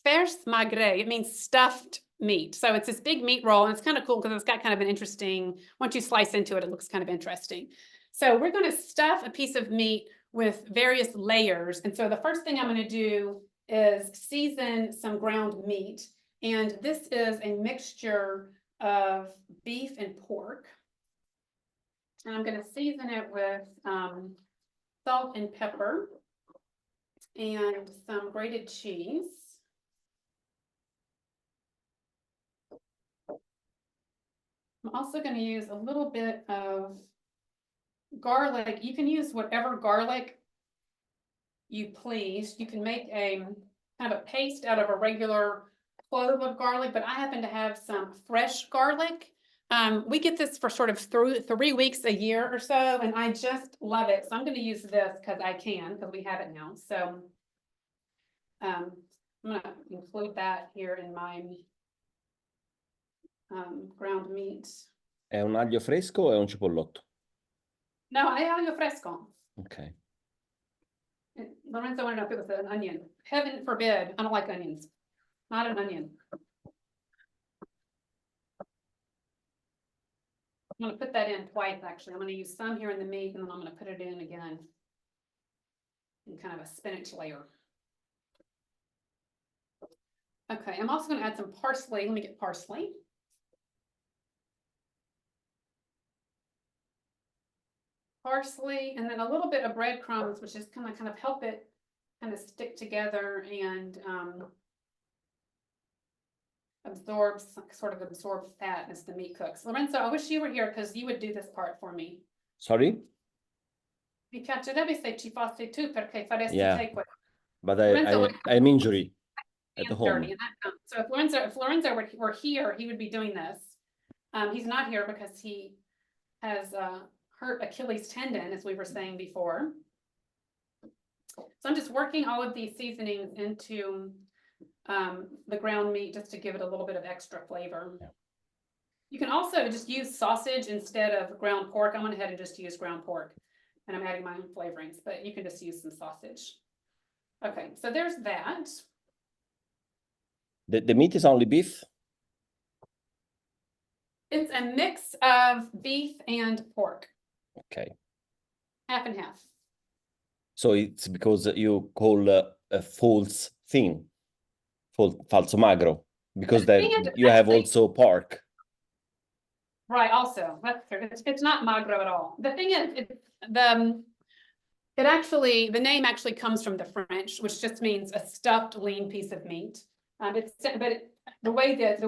falsomagro. It means stuffed meat. So it's this big meat roll, and it's kind of cool because it's got kind of an interesting, once you slice into it, it looks kind of interesting. So we're going to stuff a piece of meat with various layers. And so the first thing I'm going to do is season some ground meat. And this is a mixture of beef and pork. And I'm going to season it with salt and pepper and some grated cheese. I'm also going to use a little bit of garlic. You can use whatever garlic you please. You can make a kind of a paste out of a regular clove of garlic, but I happen to have some fresh garlic. We get this for sort of 3 weeks a year or so, and I just love it. So I'm going to use this because we have it now. So I'm going to include that here in my ground meat. È un aglio fresco o è un cipollotto? No, è aglio fresco. Okay. Lorenzo wanted to know if it was an onion. Heaven forbid, I don't like onions. Not an onion. I'm gonna put that in twice, actually. I'm gonna use some here in the meat, and then I'm gonna put it in again in kind of a spinach layer. Okay, I'm also gonna add some parsley. Let me get parsley. Parsley, and then a little bit of breadcrumbs, which is gonna kind of help it kind of stick together and sort of absorb fat as the meat cooks. Lorenzo, I wish you were here because you would do this part for me. Sorry? Mi piacerebbe se ci fossi tu perché faresti Yeah, te questo. but Lorenzo, I'm injured at hands home. dirty, and so if Lorenzo were here, he would be doing this. He's not here because he has hurt Achilles tendon, as we were saying before. So I'm just working all of these seasonings into the ground meat just to give it a little bit of extra flavor. Yeah. You can also just use sausage instead of ground pork. I went ahead and just used ground pork, and I'm adding my own flavorings, but you can just use some sausage. Okay, so there's that. The meat is only beef? It's a mix of beef and pork. Okay. Half and half. So it's because you call a false thing, falsomagro, because that you have also pork. Right, also, that's true. It's not magro at all. The thing is, the name actually comes from the French, which just means a stuffed lean piece of meat. The way that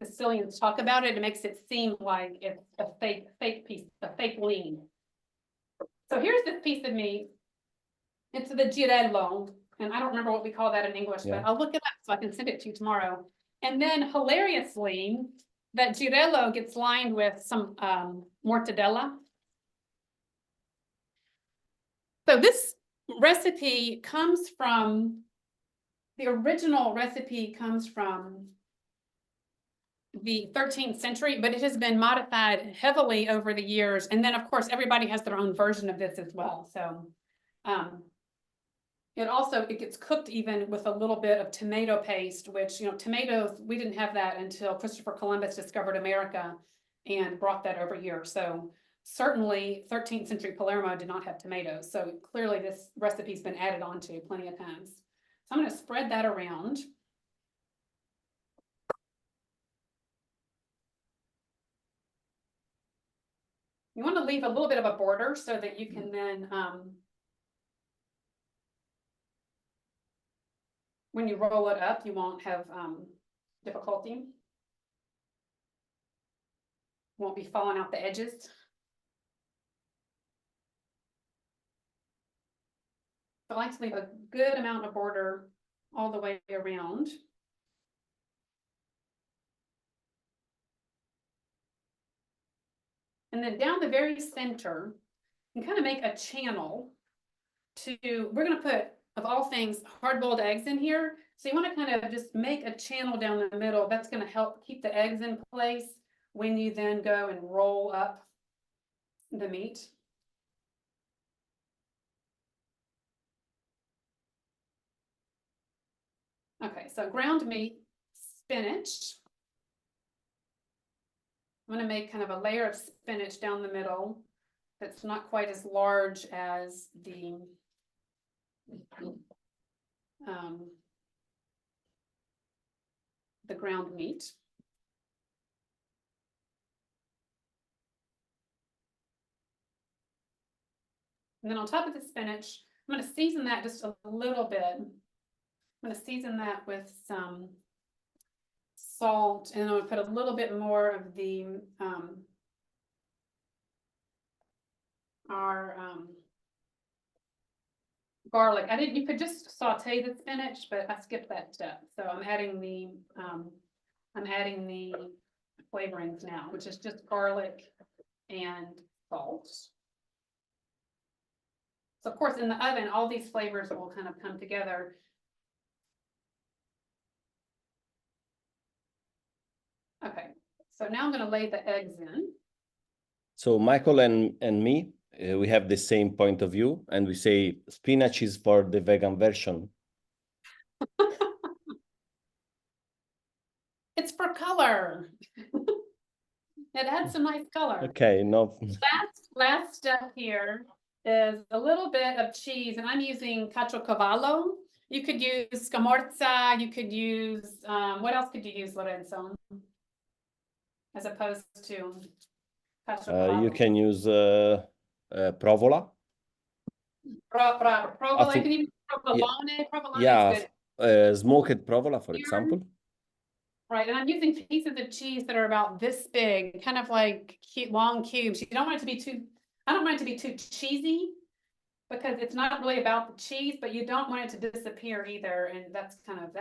the Sicilians talk about it, it makes it seem like it's a fake piece, a fake lean. So here's this piece of meat. It's the girello, and I don't remember what we call that in English, but I'll look it up so I can send it to you tomorrow. And then hilariously, that girello gets lined with some mortadella. So this recipe comes from, the original recipe comes from the 13th century, but it has been modified heavily over the years. And then, of course, everybody has their own version of this as well. So it gets cooked even with a little bit of tomato paste, which, tomatoes, we didn't have that until Christopher Columbus discovered America and brought that over here. So certainly 13th century Palermo did not have tomatoes. So clearly this recipe's been added on to plenty of times. So I'm going to spread that around. You want to leave a little bit of a border so that you can then, when you roll it up, you won't have difficulty. Won't be falling out the edges. I like to leave a good amount of border all the way around. And then down the very center, you kind of make a channel we're going to put, of all things, hard-boiled eggs in here. So you want to kind of just make a channel down the middle. That's going to help keep the eggs in place when you then go and roll up the meat. Okay, so ground meat, spinach. I'm going to make kind of a layer of spinach down the middle that's not quite as large as the ground meat. And then on top of the spinach, I'm going to season that just a little bit. I'm going to season that with some salt, and I'm going to put a little bit more of the garlic. You could just saute the spinach, but I skipped that step. So I'm adding the flavorings now, which is just garlic and salt. So of course, in the oven, all these flavors will kind of come together. Okay, so now I'm going to lay the eggs in. So Michael and me, we have the same point of view, and we say spinach is for the vegan version. It's for color. It adds some nice color. Okay, no. Last step here is a little bit of cheese, and I'm using caciocavallo. You could use scamorza, you could use, what else could you use, Lorenzo? As opposed to You caciocavallo. can use provola. Provolone, you can even provolone. Provolone is good. Smoked provola, for example. Right, and I'm using pieces of cheese that are about this big, kind of like long cubes. You don't want it to be too, I don't want it to be too cheesy, because it's not really about the cheese, but you don't want it to disappear either, and that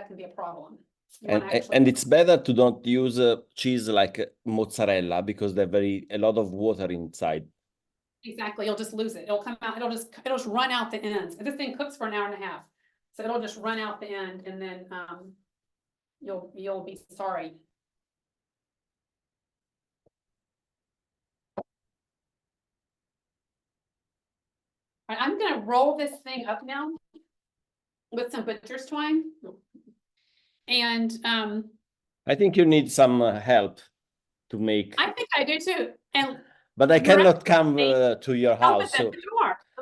can be a problem. And it's better to don't use cheese like mozzarella, because they're a lot of water inside. Exactly, you'll just lose it. It'll come out, it'll just run out the ends. This thing cooks for an hour and a half, so it'll just run out the end, and then you'll be sorry. All right, I'm gonna roll this thing up now with some butcher's twine, and I think you need some help to make. I think I do too. But I cannot come to your house. So.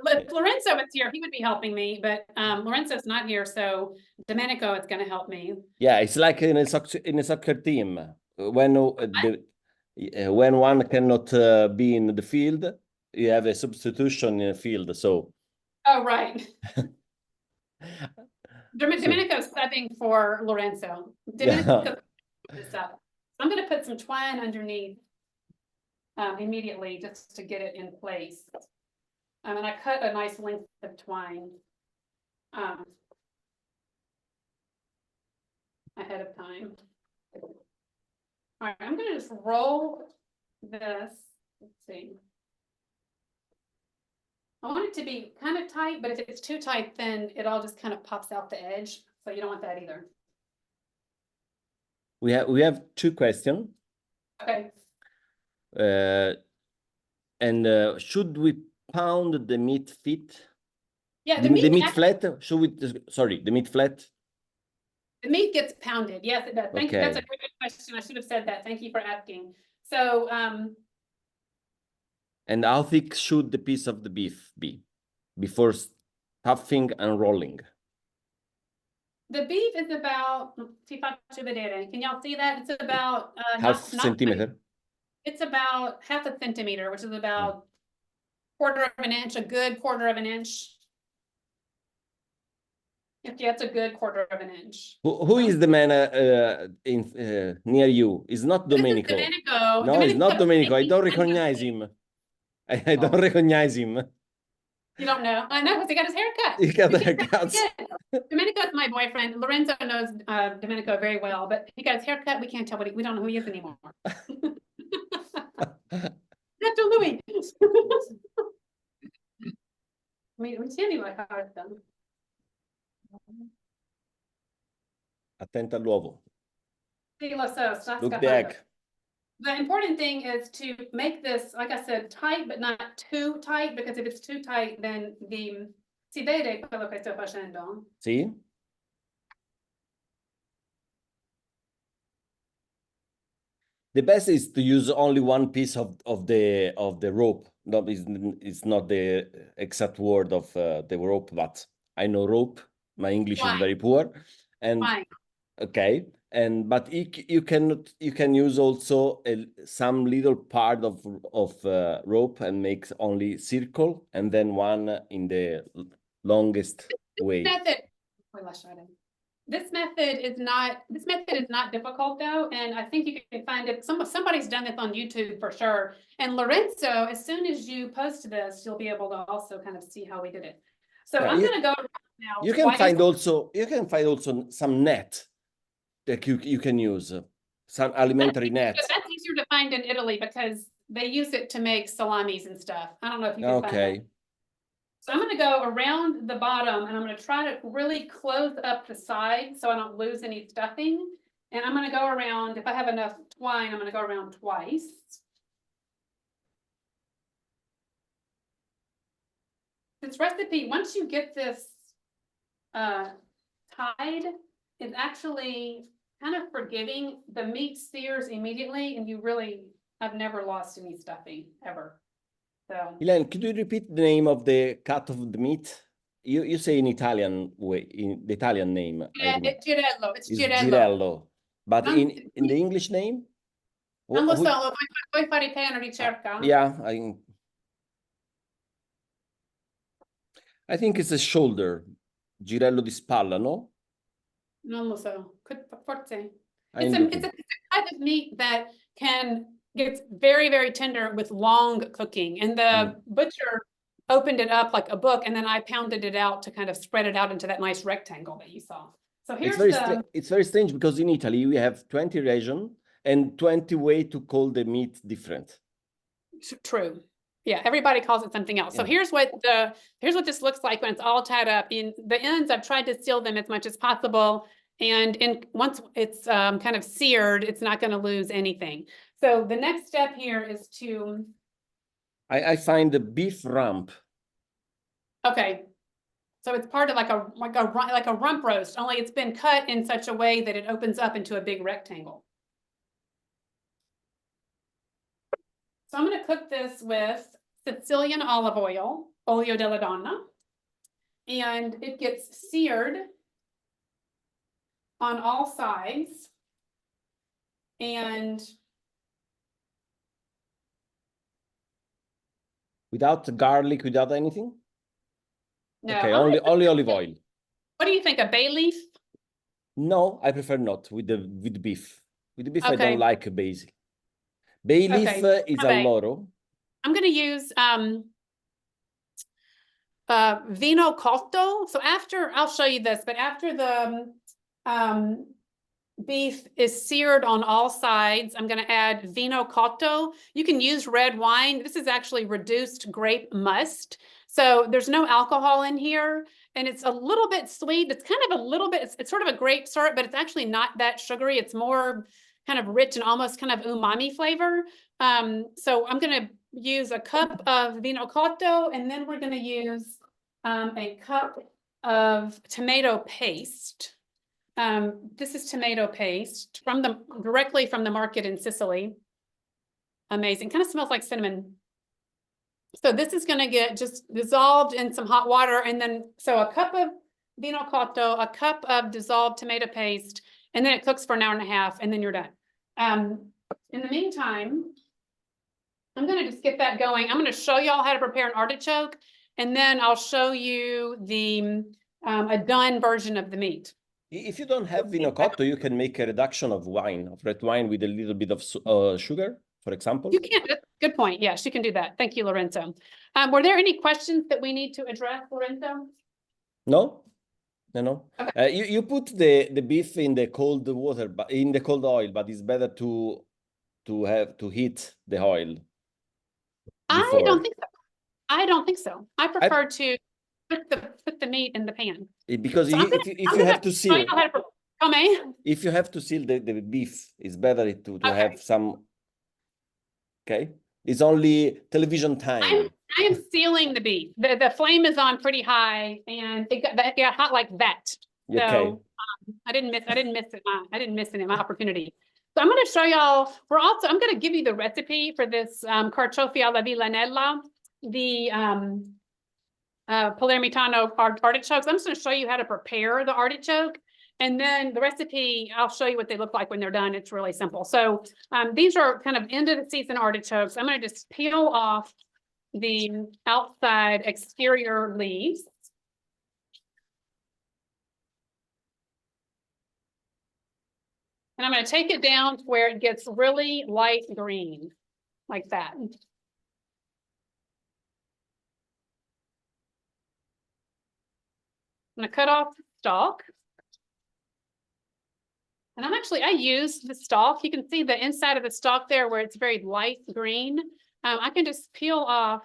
If Lorenzo was here, he would be helping me, but Lorenzo's not here, so Domenico is going to help me. Yeah, it's like in a soccer team. When one cannot be in the field, you have a substitution in the field. So. Oh, right. Domenico's subbing for Lorenzo. Domenico this up. So I'm going to put some twine underneath immediately, just to get it in place. And I cut a nice length of twine ahead of time. All right, I'm going to just roll this. Let's see. I want it to be kind of tight, but if it's too tight, then it all just kind of pops out the edge. So you don't want that either. We have two questions. Okay. And should we pound the meat fit? Yeah, the meat flat? Should we? Sorry, the meat flat. The meat gets pounded. Yes, it does. Thank you. That's a good question. I should have said that. Thank you for asking. So, and how thick should the piece of the beef be before stuffing and rolling? The beef is about, can y'all see that? It's about half centimeter. It's about half a centimeter, which is about quarter of an inch, a good quarter of an inch. If that's a good quarter of an inch. Who is the man near you? It's not Domenico. Domenico. No, it's not Domenico. I don't recognize him. I don't recognize him. You don't know? I know, because he got his hair cut. He got a haircut. Domenico is my boyfriend. Lorenzo knows Domenico very well, but he got his hair cut. We can't tell we don't know who he is anymore. That's Louis. Mi tieni la carta. Attenta all'uovo. Sì, lo so, sta Look the egg. The important thing is to make this, like I said, tight, but not too tight, because if it's too tight, then si vede quello che sto facendo? Sì. The best is to use only one piece of the rope. No, it's not the exact word of the rope, but I know rope. My English is very poor, and okay. But you can use also some little part of rope and make only circle, and then one in the longest way. This method is not difficult though, and I think you can find it. Somebody's done this on YouTube for sure. And Lorenzo, as soon as you post this, you'll be able to also kind of see how we did it. So I'm going to go now. You can find also some net that you can use, some alimentary net. That's easier to find in Italy because they use it to make salamis and stuff. I don't know if you can find that. So I'm going to go around the bottom, and I'm going to try to really close up the side so I don't lose any stuffing. And I'm going to go around, if I have enough twine, I'm going to go around twice. This recipe, once you get this tied, is actually kind of forgiving. The meat sears immediately, and you really I've never lost any stuffing ever. So Elaine, could you repeat the name of the cut of the meat? You say in Italian way, in the Italian name. yeah, it's girello. It's It's girello. girello. But in the English name? Non lo so, puoi fare te una ricerca? Yeah, I think it's a shoulder. Girello di spalla, no? Non lo so. Forse. I'm It's a type of meat that gets very, very tender with long cooking. And the butcher opened it up like a book, and then I pounded it out to kind of spread it out into that nice rectangle that you saw. So here's it's very strange because in Italy we have 20 regions and 20 ways to call the meat different. True. Yeah, everybody calls it something else. So here's what this looks like when it's all tied up. In the ends, I've tried to seal them as much as possible. And once it's kind of seared, it's not going to lose anything. So the next step here is to... I find the beef rump. Okay. So it's part of like a rump roast, only it's been cut in such a way that it opens up into a big rectangle. So I'm going to cook this with Sicilian olive oil, olio della donna, and it gets seared on all sides. And without garlic, without anything? No, okay, only olive oil. What do you think, a bay leaf? No, I prefer not with the beef. With the beef, Okay. I don't like basil. Bay leaf is alloro. I'm going to use vino cotto. So after, I'll show you this, but after the beef is seared on all sides, I'm going to add vino cotto. You can use red wine. This is actually reduced grape must. So there's no alcohol in here, and it's a little bit sweet. It's kind of a little bit, it's sort of a grape syrup, but it's actually not that sugary. It's more kind of rich and almost kind of umami flavor. So I'm going to use a cup of vino cotto, and then we're going to use a cup of tomato paste. This is tomato paste directly from the market in Sicily. Amazing. Kind of smells like cinnamon. So this is going to get just dissolved in some hot water. And then, so a cup of vino cotto, a cup of dissolved tomato paste, and then it cooks for an hour and a half, and then you're done. In the meantime, I'm going to just get that going. I'm going to show y'all how to prepare an artichoke, and then I'll show you the a done version of the meat. If you don't have vino cotto, you can make a reduction of red wine with a little bit of sugar, for example. You can. Good point. Yes, you can do that. Thank you, Lorenzo. Were there any questions that we need to address, Lorenzo? No. No. Okay. You put the beef in the cold water, but in the cold oil, but it's better to heat the oil before. I don't think so. I don't think so. I prefer to put the meat in the pan. Because so if you have to seal, if you have to seal the beef, it's better to have some. Okay, it's only television time. I am sealing the beef. The flame is on pretty high, and it got hot like that. So okay. I didn't miss it. I didn't miss it in my opportunity. So I'm going to show y'all. I'm going to give you the recipe for this carciofi alla villanella, the palermitano artichokes. I'm just going to show you how to prepare the artichoke. And then the recipe, I'll show you what they look like when they're done. It's really simple. So these are kind of end of the season artichokes. I'm going to just peel off the outside exterior leaves. And I'm going to take it down to where it gets really light green, like that. I'm going to cut off the stalk. And I used the stalk. You can see the inside of the stalk there where it's very light green. I can just peel off.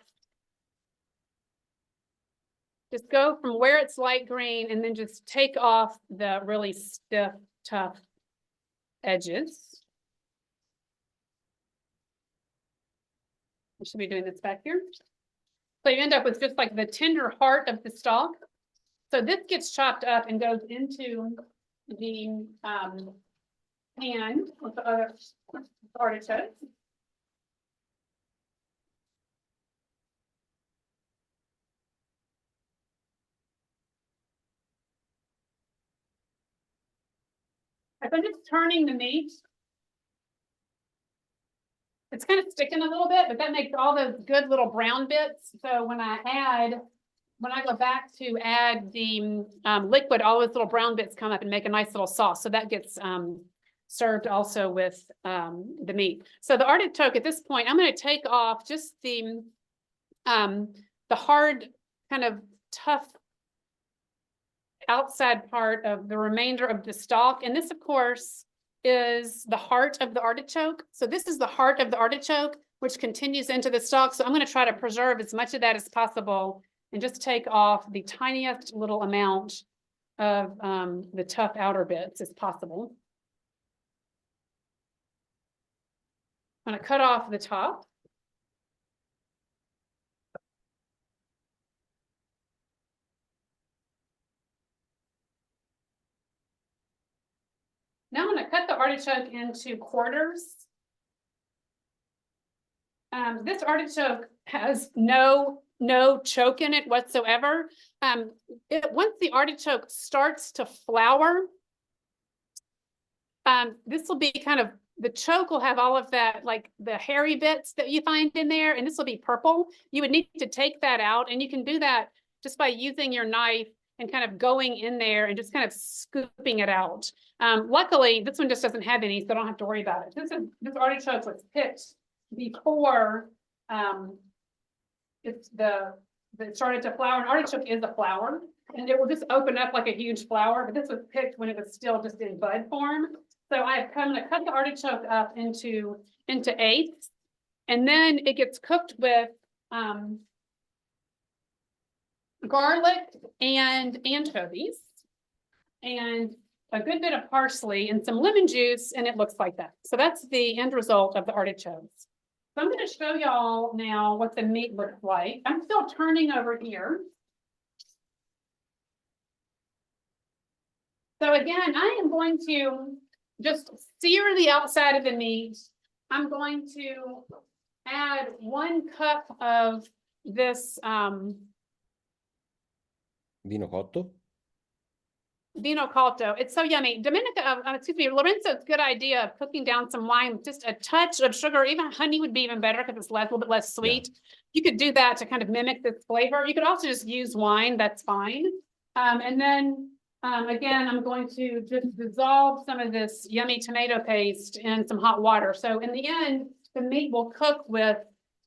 Just go from where it's light green and then just take off the really stiff, tough edges. I should be doing this back here. So you end up with just like the tender heart of the stalk. So this gets chopped up and goes into the pan with the other artichokes. I'm just turning the meat. It's kind of sticking a little bit, but that makes all those good little brown bits. So when I go back to add the liquid, all those little brown bits come up and make a nice little sauce. So that gets served also with the meat. So the artichoke at this point, I'm going to take off just the hard, kind of tough outside part of the remainder of the stalk. And this, of course, is the heart of the artichoke. So this is the heart of the artichoke, which continues into the stalk. So I'm going to try to preserve as much of that as possible and just take off the tiniest little amount of the tough outer bits as possible. I'm going to cut off the top. Now I'm going to cut the artichoke into quarters. This artichoke has no choke in it whatsoever. Once the artichoke starts to flower, this will be kind of, the choke will have all of that, like the hairy bits that you find in there, and this will be purple. You would need to take that out, and you can do that just by using your knife and kind of going in there and just kind of scooping it out. Luckily, this one just doesn't have any, so I don't have to worry about it. This artichoke was picked before it started to flower. An artichoke is a flower, and it will just open up like a huge flower, but this was picked when it was still just in bud form. So I'm going to cut the artichoke up into eighths, and then it gets cooked with garlic and anchovies and a good bit of parsley and some lemon juice, and it looks like that. So that's the end result of the artichokes. So I'm going to show y'all now what the meat looks like. I'm still turning over here. So again, I am going to just sear the outside of the meat. I'm going to add 1 cup of this vino cotto. Vino cotto. It's so yummy. Lorenzo's good idea of cooking down some wine, just a touch of sugar, even honey would be even better because it's a little bit less sweet. Yeah. You could do that to kind of mimic this flavor. You could also just use wine, that's fine. And then again, I'm going to just dissolve some of this yummy tomato paste in some hot water. So in the end, the meat will cook with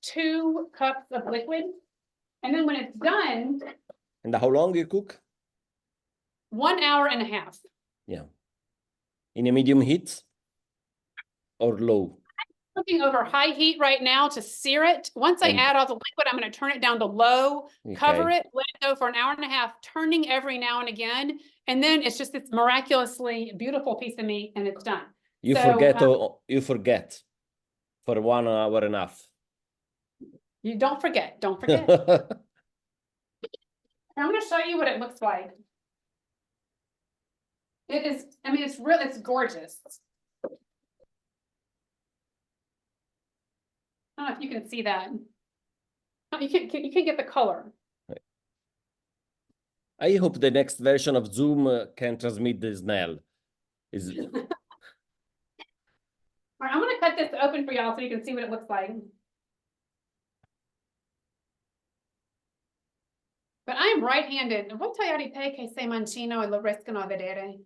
2 cups of liquid. And then when it's done. And how long you cook? 1 hour and a half. Yeah. In a medium heat or low? I'm cooking over high heat right now to sear it. Once I add all the liquid, I'm going to turn it down to low, cover it, let it go for 1 hour and a half, turning every now and again. And then it's just this miraculously beautiful piece of meat, and it's done. You forget for 1 hour and a half. You don't forget. Don't forget. I'm going to show you what it looks like. It is, I mean, it's gorgeous. I don't know if you can see that. You can get the color. I hope the next version of Zoom can transmit the smell. All right, I'm going to cut this open for y'all so you can see what it looks like. But I am right-handed. Vuoi tagliare che sei mancino e lo riescono a vedere?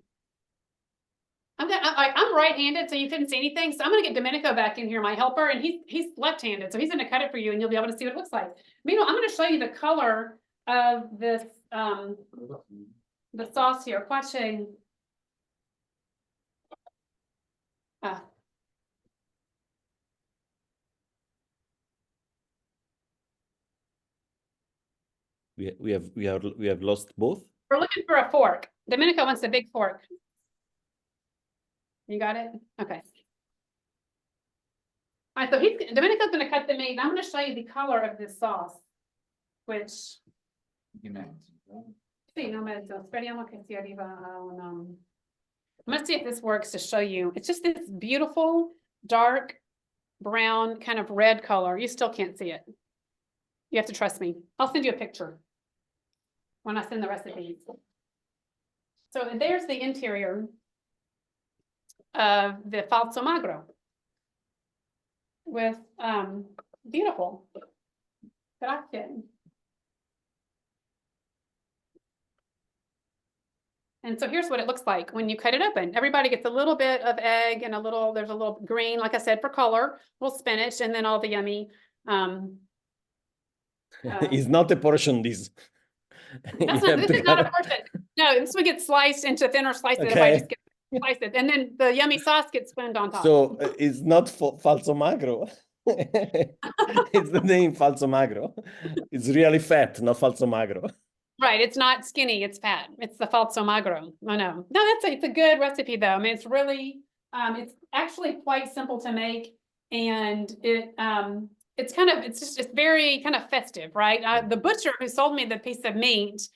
I'm right-handed, so you couldn't see anything. So I'm going to get Domenico back in here, my helper, and he's left-handed, so he's going to cut it for you, and you'll be able to see what it looks like. Meanwhile, I'm going to show you the color of this, the sauce here. Watching. We have lost both. We're looking for a fork. Domenico wants a big fork. You got it? Okay. All right, so Domenico's going to cut the meat. I'm going to show you the color of this sauce, which. Sì, no mezzo. Speriamo che si arriva a un. I'm going to see if this works to show you. It's just this beautiful, dark, brown, kind of red color. You still can't see it. You have to trust me. I'll send you a picture when I send the recipes. So there's the interior. of the falsomagro with beautiful. Grazie. And so here's what it looks like when you cut it open. Everybody gets a little bit of egg and there's a little green, like I said, for color, little spinach, and then all the yummy. It's not a portion, this. This is not a portion. No, this one gets sliced into thinner slices. Okay. Everybody just gets sliced it. And then the yummy sauce gets spooned on top. So it's not falsomagro. It's the name falsomagro. It's really fat, not falsomagro. Right, it's not skinny, it's fat. It's the falsomagro. I know. No, it's a good recipe though. I mean, it's really, it's actually quite simple to make, and it's very kind of festive, right? The butcher who sold me the piece of meat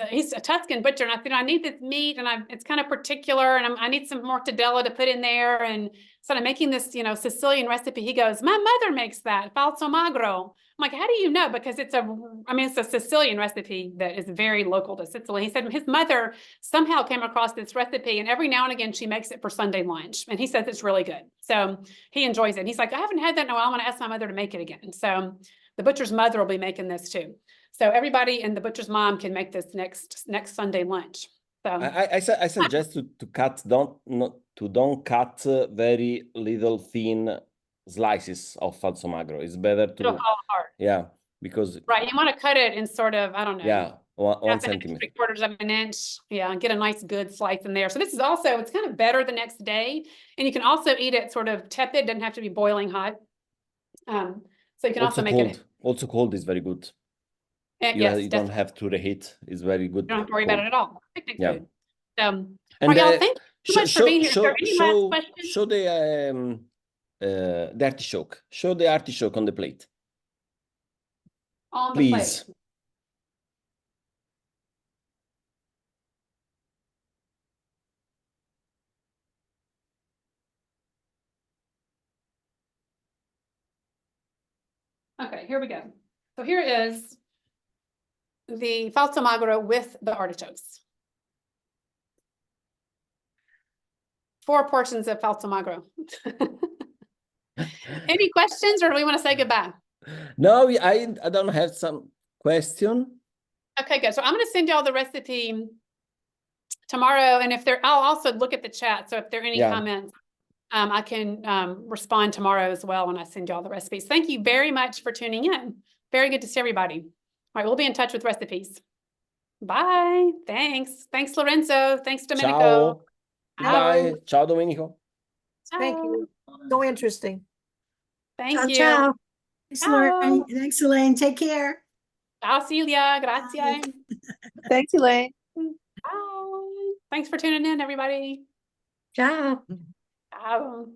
he's a Tuscan butcher, and I said, I need this meat, and it's kind of particular, and I need some mortadella to put in there, and so I'm making this, Sicilian recipe. He goes, my mother makes that, falsomagro. I'm like, how do you know? Because it's a Sicilian recipe that is very local to Sicily. He said his mother somehow came across this recipe, and every now and again she makes it for Sunday lunch, and he says it's really good. So he enjoys it. And he's like, I haven't had that in a while. I'm going to ask my mother to make it again. So the butcher's mother will be making this too. So everybody and the butcher's mom can make this next Sunday lunch. So I suggest to cut don't cut very little thin slices of falsomagro. It's better to it'll fall apart. Yeah, because right, you want to cut it in sort of, I don't know. Yeah, one centimeter. 3/4 of an inch. Yeah, and get a nice good slice in there. So this is also, it's kind of better the next day, and you can also eat it sort of tepid. Doesn't have to be boiling hot. So you can also make cold. it. Also cold is very good. Yes, you don't have to reheat. It's very good. You don't have to worry about it at all. Picnic food. And y'all, thank you so much for being here. Is there any last questions? Show the artichoke. Show the artichoke on the plate. On the Please. plate. Okay, here we go. So here is the falsomagro with the artichokes. 4 portions of falsomagro. Any questions, or do we want to say goodbye? No, I don't have some question. Okay, good. So I'm going to send y'all the recipe tomorrow, and I'll also look at the chat. So if there are any comments, I can respond tomorrow as well when I send y'all the recipes. Thank you very much for tuning in. Very good to see everybody. All right, we'll be in touch with recipes. Bye. Thanks. Thanks, Lorenzo. Thanks, Domenico. Ciao. Bye. Ciao, Domenico. Ciao. Thank you. So interesting. Thank ciao, you. Ciao. Thanks, Lorraine. Thanks, Elaine. Take care. Ciao, Celia. Grazie. Thanks, Elaine. Bye. Thanks for tuning in, everybody. Ciao. Ciao.